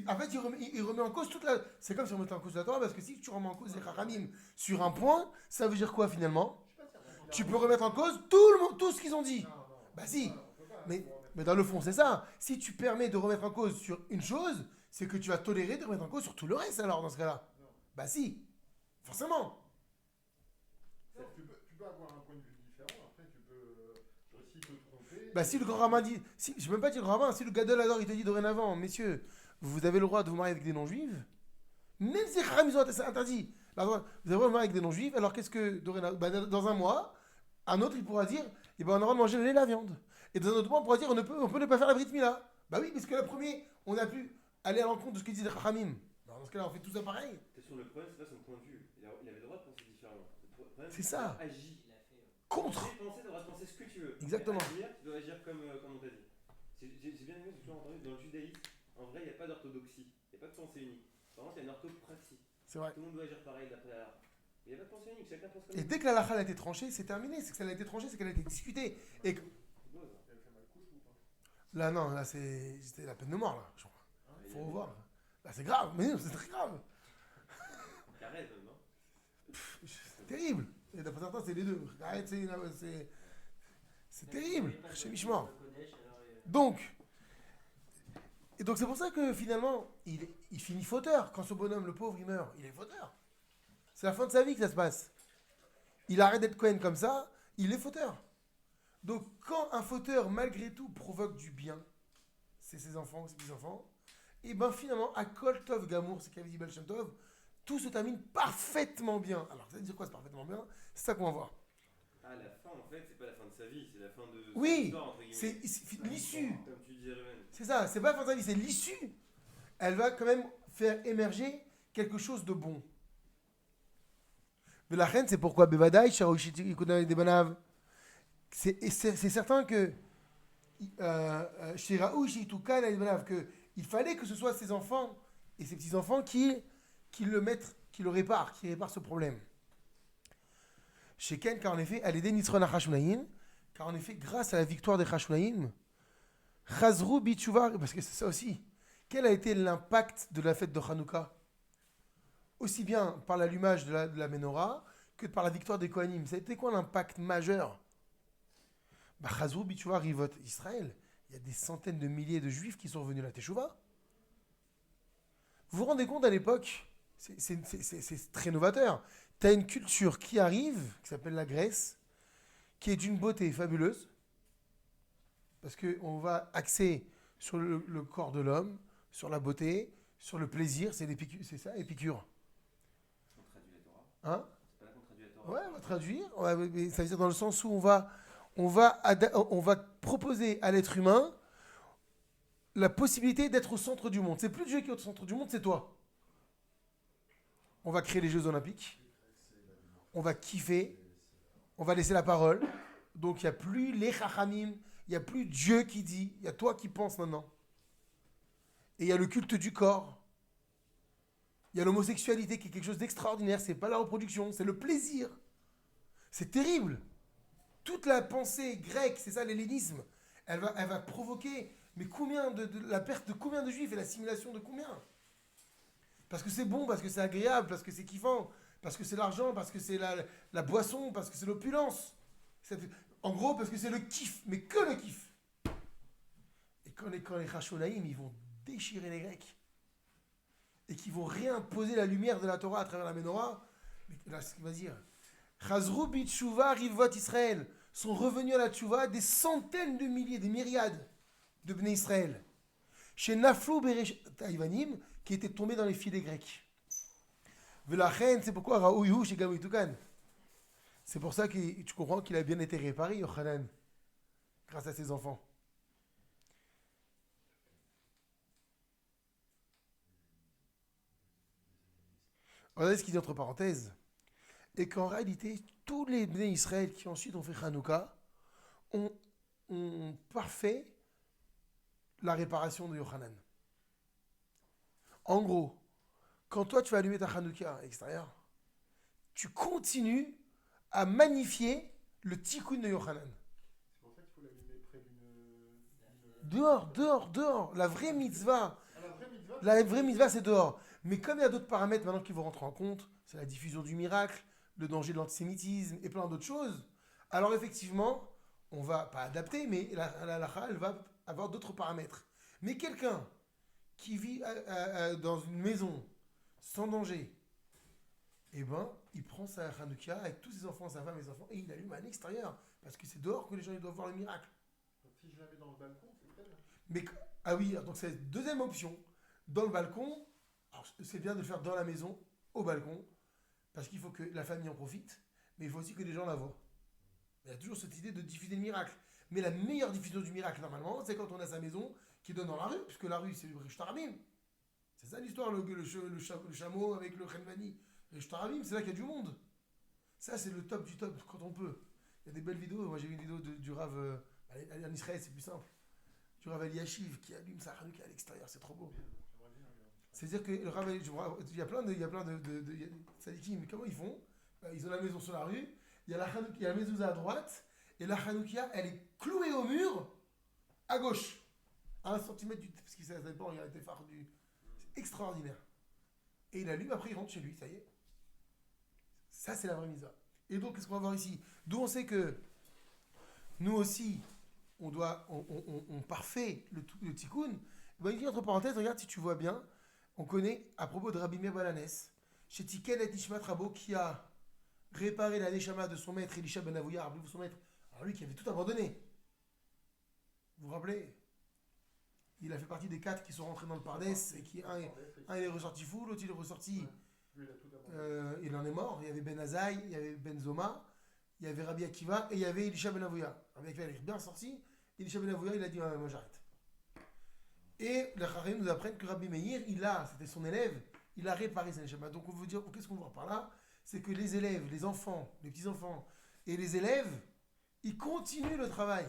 En fait, il remet en cause toute la... C'est comme si on remettait en cause la Torah, parce que si tu remets en cause les Chachamim sur un point, ça veut dire quoi finalement? Tu peux remettre en cause tout ce qu'ils ont dit. Bah si. Mais dans le fond, c'est ça. Si tu permets de remettre en cause sur une chose, c'est que tu vas tolérer de remettre en cause sur tout le reste alors dans ce cas-là. Bah si. Forcément. Tu peux avoir un point de vue différent, après tu peux aussi te tromper. Bah si le grand rabbin dit... je ne vais même pas dire le grand rabbin, si le Gadol Ador il te dit dorénavant, messieurs, vous avez le droit de vous marier avec des non-juifs, même si les Chachamim ils ont interdit, vous avez le droit de vous marier avec des non-juifs, alors qu'est-ce que dorénavant, dans un mois, un autre il pourra dire, eh ben, on a le droit de manger le lait et la viande. Et dans un autre mois on pourra dire, on peut ne pas faire la Brit Mila. Bah oui, parce que le premier, on a pu aller à l'encontre de ce que disent les Chachamim. Dans ce cas-là, on fait tout ça pareil. Sur le problème, c'est pas son point de vue. Il avait le droit de penser différemment. C'est ça. Agit. Contre. Tu penser, tu devras penser ce que tu veux. Exactement. Agir, tu dois agir comme on t'a dit. J'ai bien aimé, j'ai toujours entendu, dans le judaïsme, en vrai, il n'y a pas d'orthodoxie. Il n'y a pas de pensée unique. Par contre, il y a une orthopraxie. C'est vrai. Tout le monde doit agir pareil d'après la halakha. Il n'y a pas de pensée unique, chacun pense comme Et lui. dès que la halakha a été tranchée, c'est terminé. C'est que ça a été tranché, c'est qu'elle a été discutée. Et Elle fait mal couche ou pas? là, non, là, c'était la peine de mort, là, je crois. Faut voir. Là, c'est grave. Mais non, c'est très grave. Carré, même, non? C'est terrible. Et d'après certains, c'est les deux. Arrête, c'est terrible. Chez Mishmor. Donc, c'est pour ça que finalement, il finit fauteur. Quand ce bonhomme, le pauvre, il meurt, il est fauteur. C'est la fin de sa vie que ça se passe. Il arrête d'être Cohen comme ça, il est fauteur. Donc, quand un fauteur, malgré tout, provoque du bien, c'est ses enfants, ses petits-enfants, et bien finalement, à Kol Tov Gamour, c'est qu'avait dit Baal Shem Tov, tout se termine parfaitement bien. Alors, ça veut dire quoi, c'est parfaitement bien? C'est ça qu'on va voir. Ah, la fin, en fait, c'est pas la fin de sa vie, c'est la fin de Oui, son histoire, entre guillemets. c'est l'issue. Comme tu disais, Ruben. C'est ça, c'est pas la fin de sa vie, c'est l'issue. Elle va quand même faire émerger quelque chose de bon. Mais la reine, c'est pourquoi Bevadaï, c'est certain que il fallait que ce soit ses enfants et ses petits-enfants qui le réparent, qui réparent ce problème. Chez Ken, car en effet, elle est Nitzron Hashmonaïm, car en effet, grâce à la victoire des Hashmonaïm, Chazrou Bitchouva, parce que c'est ça aussi, quel a été l'impact de la fête de Hanouka? Aussi bien par l'allumage de la menorah que par la victoire des Kohanim. Ça a été quoi l'impact majeur? Chazrou Bitchouva Rivot Israël. Il y a des centaines de milliers de juifs qui sont venus à la Teshuvah. Vous vous rendez compte à l'époque, C'est très novateur. Tu as une culture qui arrive, qui s'appelle la Grèce, qui est d'une beauté fabuleuse, parce qu'on va axer sur le corps de l'homme, sur la beauté, sur le plaisir, c'est ça, Épicure. On traduit la Torah. Hein? C'est pas là qu'on traduit la Torah. Ouais, on va traduire. Mais ça veut dire dans le sens où on va proposer à l'être humain la possibilité d'être au centre du monde. C'est plus Dieu qui est au centre du monde, c'est toi. On va créer les Jeux Olympiques. On va kiffer. On va laisser la parole. Donc il n'y a plus les chachamim. Il n'y a plus Dieu qui dit. Il y a toi qui penses maintenant. Et il y a le culte du corps. Il y a l'homosexualité qui est quelque chose d'extraordinaire. C'est pas la reproduction, c'est le plaisir. C'est terrible. Toute la pensée grecque, c'est ça l'hellénisme, elle va provoquer mais la perte de combien de juifs et l'assimilation de combien? Parce que c'est bon, parce que c'est agréable, parce que c'est kiffant, parce que c'est l'argent, parce que c'est la boisson, parce que c'est l'opulence. En gros, parce que c'est le kiff, mais que le kiff. Et quand les Chashonaïm, ils vont déchirer les Grecs et qui vont réimposer la lumière de la Torah à travers la Ménorah, là, ce qu'il va dire, Chazrou bitshuva rivot Israël, sont revenus à la tchouva des centaines de milliers, des myriades de Bnei Israël. Chez Naflou Beresh Taïvanim, qui étaient tombés dans les filets grecs. Velachen, c'est pourquoi Raouyou chez Gamouitoukan. C'est pour ça que tu comprends qu'il a bien été réparé, Yochanan, grâce à ses enfants. Regardez ce qu'il dit entre parenthèses. Et qu'en réalité, tous les Bnei Israël qui ensuite ont fait Hanouka ont parfait la réparation de Yochanan. En gros, quand toi tu vas allumer ta Hanouka à l'extérieur, tu continues à magnifier le tikkun de Yochanan. C'est pour ça qu'il faut l'allumer près d'une. Dehors. La vraie mitzvah, Ah, la vraie mitzvah, la vraie mitzvah c'est dehors. Mais comme il y a d'autres paramètres maintenant qui vont rentrer en compte, c'est la diffusion du miracle, le danger de l'antisémitisme et plein d'autres choses, alors effectivement, on va pas adapter, mais la halakha, elle va avoir d'autres paramètres. Mais quelqu'un qui vit dans une maison sans danger, eh ben, il prend sa Hanouka avec tous ses enfants, sa femme et ses enfants, et il allume à l'extérieur, parce que c'est dehors que les gens ils doivent voir le miracle. donc si je la mets dans le balcon, c'est très bien. Mais, ah oui, donc c'est la deuxième option. Dans le balcon, alors c'est bien de le faire dans la maison, au balcon, parce qu'il faut que la famille en profite, mais il faut aussi que les gens la voient. Il y a toujours cette idée de diffuser le miracle. Mais la meilleure diffusion du miracle, normalement, c'est quand on a sa maison qui donne dans la rue, puisque la rue, c'est le Shtarabim. C'est ça l'histoire, le chameau avec le Khenvani. Le Shtarabim, c'est là qu'il y a du monde. Ça, c'est le top du top, quand on peut. Il y a des belles vidéos. Moi, j'ai vu une vidéo du Rav, en Israël, c'est plus simple. Du Rav Eliashiv qui allume sa Hanouka à l'extérieur, c'est trop beau. C'est-à-dire que le Rav, il y a plein de sadikim, mais comment ils font? Ils ont la maison sur la rue, il y a la mezouza à droite, et la Hanouka, elle est clouée au mur, à gauche, à 1 cm du... Parce que ça dépend, il y a des phares du... C'est extraordinaire. Et il allume, après il rentre chez lui, ça y est. Ça, c'est la vraie mitzvah. Et donc, qu'est-ce qu'on va voir ici? D'où on sait que nous aussi, on parfait le tikkun. Ben, il dit entre parenthèses, regarde si tu vois bien, on connaît à propos de Rabbi Meir Balanes, chez Tiken et Nishmat Rabo, qui a réparé la neshama de son maître Elisha ben Avouya, rappelez-vous son maître, alors lui qui avait tout abandonné. Vous vous rappelez? Il a fait partie des 4 qui sont rentrés dans le Pardès, et qui un il est ressorti fou, l'autre il est ressorti, Lui, il a tout abandonné. il en est mort. Il y avait Ben Azaï, il y avait Ben Zoma, il y avait Rabbi Akiva, et il y avait Elisha ben Avouya. Rabbi Akiva il est bien sorti, Elisha ben Avouya il a dit moi j'arrête. Et les Chachamim nous apprennent que Rabbi Meir, c'était son élève, il a réparé sa neshama. Donc on veut dire, qu'est-ce qu'on voit par là? C'est que les élèves, les enfants, les petits-enfants et les élèves, ils continuent le travail.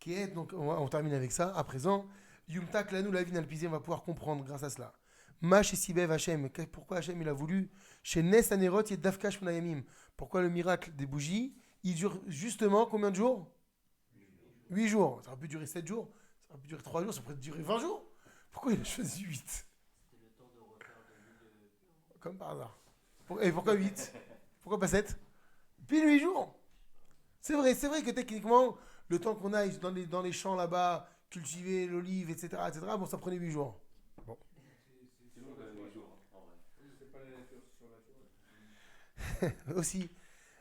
Qui est, donc on termine avec ça, à présent, Yumtak Lanou Lavin Alpizi, on va pouvoir comprendre grâce à cela. Mash et Sibev Hachem, pourquoi Hachem il a voulu? Chez Nes Anerot, il y a Dafkash Munayamim. Pourquoi le miracle des bougies, il dure justement combien de jours? 8 jours. Ça aurait pu durer 7 jours, ça aurait pu durer 3 jours, ça pourrait durer 20 jours. Pourquoi il a choisi 8? C'était le temps de refaire de l'huile de... Comme par hasard. Et pourquoi 8? Pourquoi pas 7? Pile 8 jours. C'est vrai que techniquement, le temps qu'on aille dans les champs là-bas, cultiver l'olive, etc., bon, ça prenait 8 jours. C'est long quand même aussi.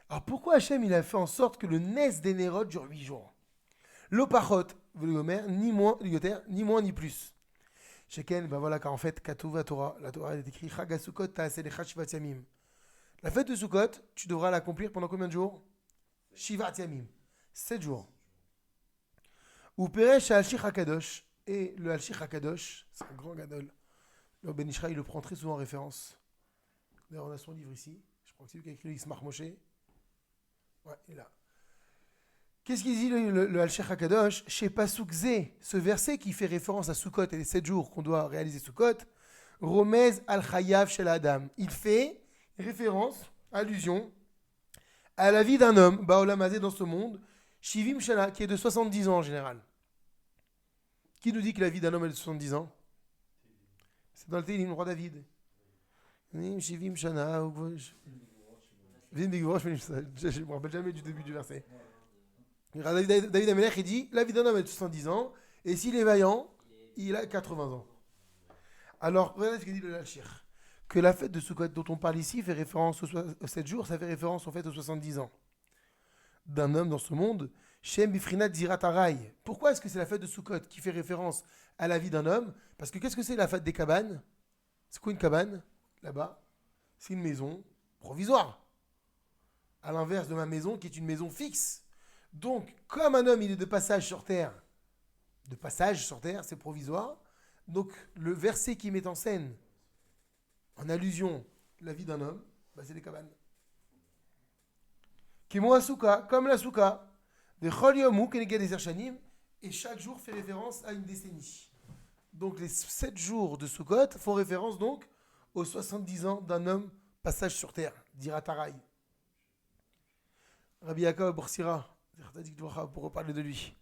Alors pourquoi Hachem il a fait en sorte que le Nes des Nérod dure 8 jours? L'Opachot, ni moins ni plus. Sheken, ben voilà qu'en fait, Katuva Torah, la Torah est écrite Chag HaSukkot ta'aseh Shivat Yamim. La fête de Sukkot, tu devras l'accomplir pendant combien de jours? Shivat Yamim, 7 jours. Ou Peresh Al-Shich HaKadosh, et le Al-Shich HaKadosh, c'est un grand gadol. Le Ben Ishra, il le prend très souvent en référence. D'ailleurs, on a son livre ici. Je crois que c'est lui qui a écrit le Ismach Moshe. Ouais, il est là. Qu'est-ce qu'il dit le Al-Shech HaKadosh? Chez Pasuk Zé, ce verset qui fait référence à Sukkot et les 7 jours qu'on doit réaliser Sukkot, Romez Al-Chayav Shel Adam. Il fait référence, allusion, à la vie d'un homme, Ba'olam Hazé dans ce monde, Shivim Shana, qui est de 70 ans en général. Qui nous dit que la vie d'un homme est de 70 ans? C'est dans le Télim, le roi David. Shivim Shana, je ne me rappelle jamais du début du verset. David Amelech, il dit la vie d'un homme est de 70 ans, et s'il est vaillant, il a 80 ans. Alors, regardez ce que dit le Al-Shich. Que la fête de Sukkot dont on parle ici fait référence aux 7 jours, ça fait référence en fait aux 70 ans d'un homme dans ce monde. Shem Bifrinat Ziratarai. Pourquoi est-ce que c'est la fête de Sukkot qui fait référence à la vie d'un homme? Parce que qu'est-ce que c'est la fête des cabanes? C'est quoi une cabane? Là-bas, c'est une maison provisoire. À l'inverse de ma maison qui est une maison fixe. Donc, comme un homme il est de passage sur terre, c'est provisoire. Donc, le verset qui met en scène, en allusion, la vie d'un homme, c'est les cabanes. Kimo Asuka, comme la Souka, de Chol Yomu, Keneged Ezer Shanim, et chaque jour fait référence à une décennie. Donc, les 7 jours de Sukkot font référence donc aux 70 ans d'un homme passage sur terre, dira Tarai. Rabbi Yaakov Boursira, pour reparler de lui.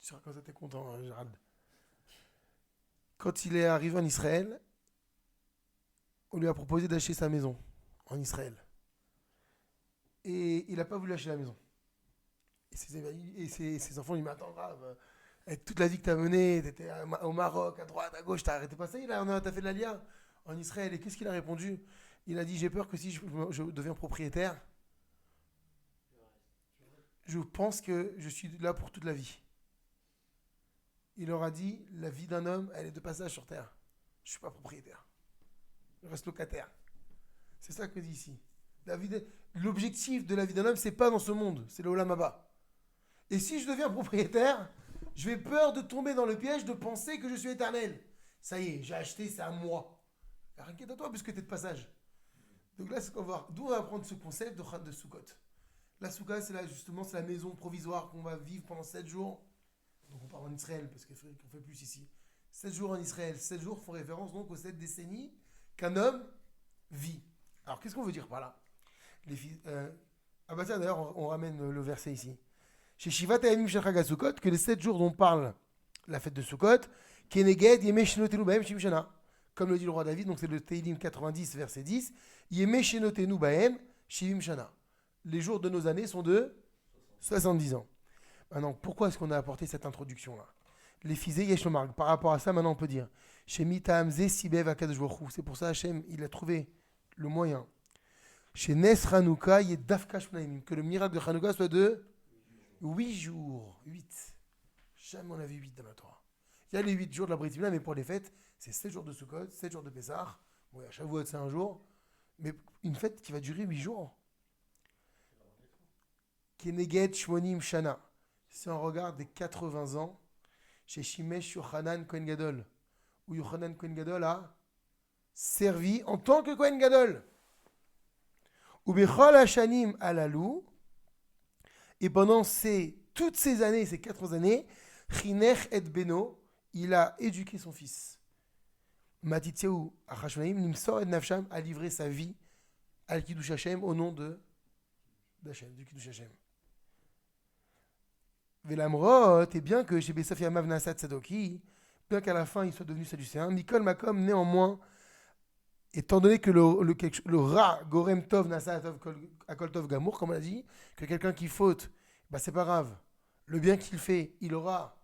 Tu seras quand t'es content, hein, Gérald. Quand il est arrivé en Israël, on lui a proposé d'acheter sa maison en Israël. Et il n'a pas voulu acheter la maison. Et ses enfants lui disent, mais attends, grave, avec toute la vie que tu as menée, tu étais au Maroc, à droite, à gauche, tu as arrêté de passer, là, tu as fait de l'Alia en Israël. Et qu'est-ce qu'il a répondu? Il a dit, j'ai peur que si je deviens propriétaire, je pense que je suis là pour toute la vie. Il leur a dit, la vie d'un homme, elle est de passage sur terre. Je ne suis pas propriétaire. Je reste locataire. C'est ça que dit ici. L'objectif de la vie d'un homme, c'est pas dans ce monde, c'est le Olam Haba. Et si je deviens propriétaire, je vais peur de tomber dans le piège de penser que je suis éternel. Ça y est, j'ai acheté, c'est à moi. Alors, inquiète-toi puisque tu es de passage. Donc là, c'est qu'on va voir. D'où on va apprendre ce concept de Sukkot. La Souka, c'est la maison provisoire qu'on va vivre pendant 7 jours. Donc on parle en Israël, parce qu'on fait plus ici. 7 jours en Israël. 7 jours font référence donc aux 7 décennies qu'un homme vit. Alors qu'est-ce qu'on veut dire par là? Tiens, d'ailleurs, on ramène le verset ici. Chez Shivat Hayamim Shel Chag HaSukkot, que les 7 jours dont parle la fête de Sukkot, Keneged Yemei Shenotenu Bahem Shivim Shana. Comme le dit le roi David, donc c'est le Teilim 90, verset 10. Yemei Shenotenu Bahem Shivim Shana. Les jours de nos années sont de 70 ans. Maintenant, pourquoi est-ce qu'on a apporté cette introduction-là? Les Fizé Yeshomar. Par rapport à ça, maintenant on peut dire chez Mitahamze Sibev Akadosh Baruch Hu. C'est pour ça Hachem, il a trouvé le moyen. Chez Nes Hanouka, il y a Dafka Shmaim. Que le miracle de Hanouka soit de 8 jours. 8. Jamais on a vu 8 dans la Torah. Il y a les 8 jours de la Brit Mila, mais pour les fêtes, c'est 7 jours de Sukkot, 7 jours de Pessah. Bon, à Shavuot, c'est un jour. Mais une fête qui va durer 8 jours. Keneged Shmonim Shana. Si on regarde des 80 ans, chez Shimesh Yochanan Kohen Gadol, où Yochanan Kohen Gadol a servi en tant que Kohen Gadol. Ou Bechol Hashanim Alalou, et pendant toutes ces années, ces 4 années, Chinech et Beno, il a éduqué son fils. Matityahu Achashmaim Nimsor et Nafsham a livré sa vie al Kiddush Hashem au nom d'Hashem, du Kiddush Hashem. Velamrot, et bien que chez Besafia Mavnasat Sadoki, bien qu'à la fin il soit devenu sadducéen, Mikol Makom, néanmoins, étant donné que le Ra Gorem Tov Nasa Akol Tov Gamour, comme on a dit, que quelqu'un qui faute, c'est pas grave. Le bien qu'il fait, il aura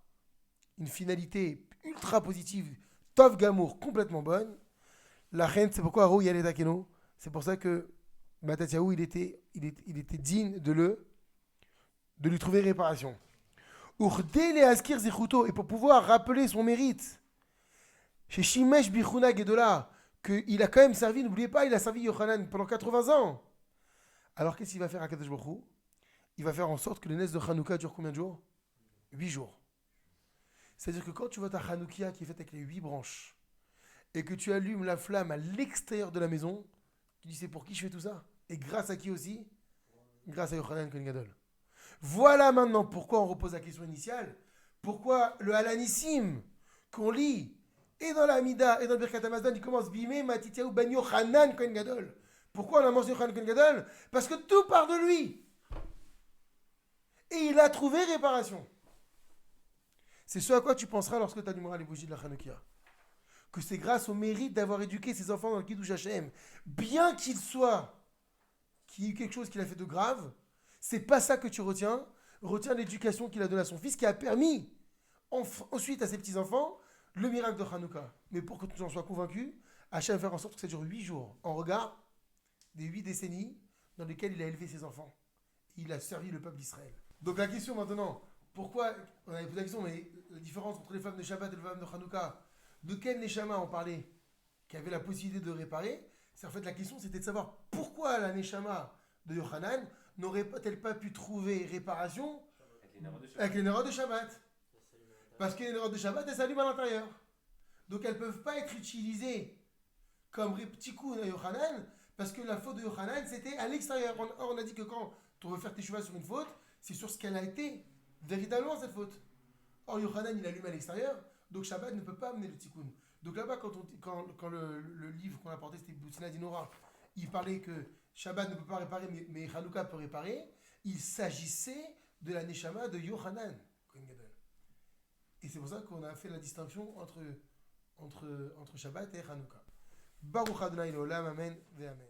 une finalité ultra positive, Tov Gamour, complètement bonne. La reine, c'est pourquoi Arou Yale Takeno, c'est pour ça que Mattityahu, il était digne de lui trouver réparation. Urdele askir zichuto, et pour pouvoir rappeler son mérite, chez Shimesh Bichuna Gedola, qu'il a quand même servi, n'oubliez pas, il a servi Yochanan pendant 80 ans. Alors qu'est-ce qu'il va faire à Kadosh Baruch Hu? Il va faire en sorte que les nesses de Hanouka durent combien de jours? 8 jours. C'est-à-dire que quand tu vois ta Hanoukia qui est faite avec les 8 branches, et que tu allumes la flamme à l'extérieur de la maison, tu dis c'est pour qui je fais tout ça? Et grâce à qui aussi? Grâce à Yochanan Kohen Gadol. Voilà maintenant pourquoi on repose la question initiale. Pourquoi le Halanissim qu'on lit, et dans la Hamida, et dans le Birkat Hamazon, il commence Bimé Mattityahu Ben Yochanan Kohen Gadol. Pourquoi on a mentionné Yochanan Kohen Gadol? Parce que tout part de lui. Et il a trouvé réparation. C'est ce à quoi tu penseras lorsque tu allumeras les bougies de la Hanoukia. Que c'est grâce au mérite d'avoir éduqué ses enfants dans le Kiddush Hashem. Bien qu'il y ait eu quelque chose qu'il a fait de grave, c'est pas ça que tu retiens. Retiens l'éducation qu'il a donnée à son fils qui a permis ensuite à ses petits-enfants le miracle de Hanouka. Mais pour que tu en sois convaincu, Hachem va faire en sorte que ça dure 8 jours, en regard des 8 décennies dans lesquelles il a élevé ses enfants. Il a servi le peuple d'Israël. Donc la question maintenant, pourquoi, on avait posé la question, mais la différence entre les femmes de Shabbat et les femmes de Hanouka, de quel Neshama on parlait, qui avait la possibilité de réparer, c'est en fait la question c'était de savoir pourquoi la Neshama de Yochanan n'aurait-elle pas pu trouver réparation avec les Nerot de Shabbat. Parce que les Nerot de Shabbat, elles s'allument à l'intérieur. Donc elles ne peuvent pas être utilisées comme Tikkun à Yochanan, parce que la faute de Yochanan, c'était à l'extérieur. Or, on a dit que quand on veut faire teshuva sur une faute, c'est sur ce qu'elle a été, véritablement cette faute. Or, Yochanan, il allume à l'extérieur, donc Shabbat ne peut pas amener le Tikkun. Donc là-bas, quand le livre qu'on a porté, c'était Boutina Dinora, il parlait que Shabbat ne peut pas réparer, mais Hanouka peut réparer. Il s'agissait de la Neshama de Yochanan. Et c'est pour ça qu'on a fait la distinction entre Shabbat et Hanouka. Baruch Adonai L'Olam, Amen, Ve Amen.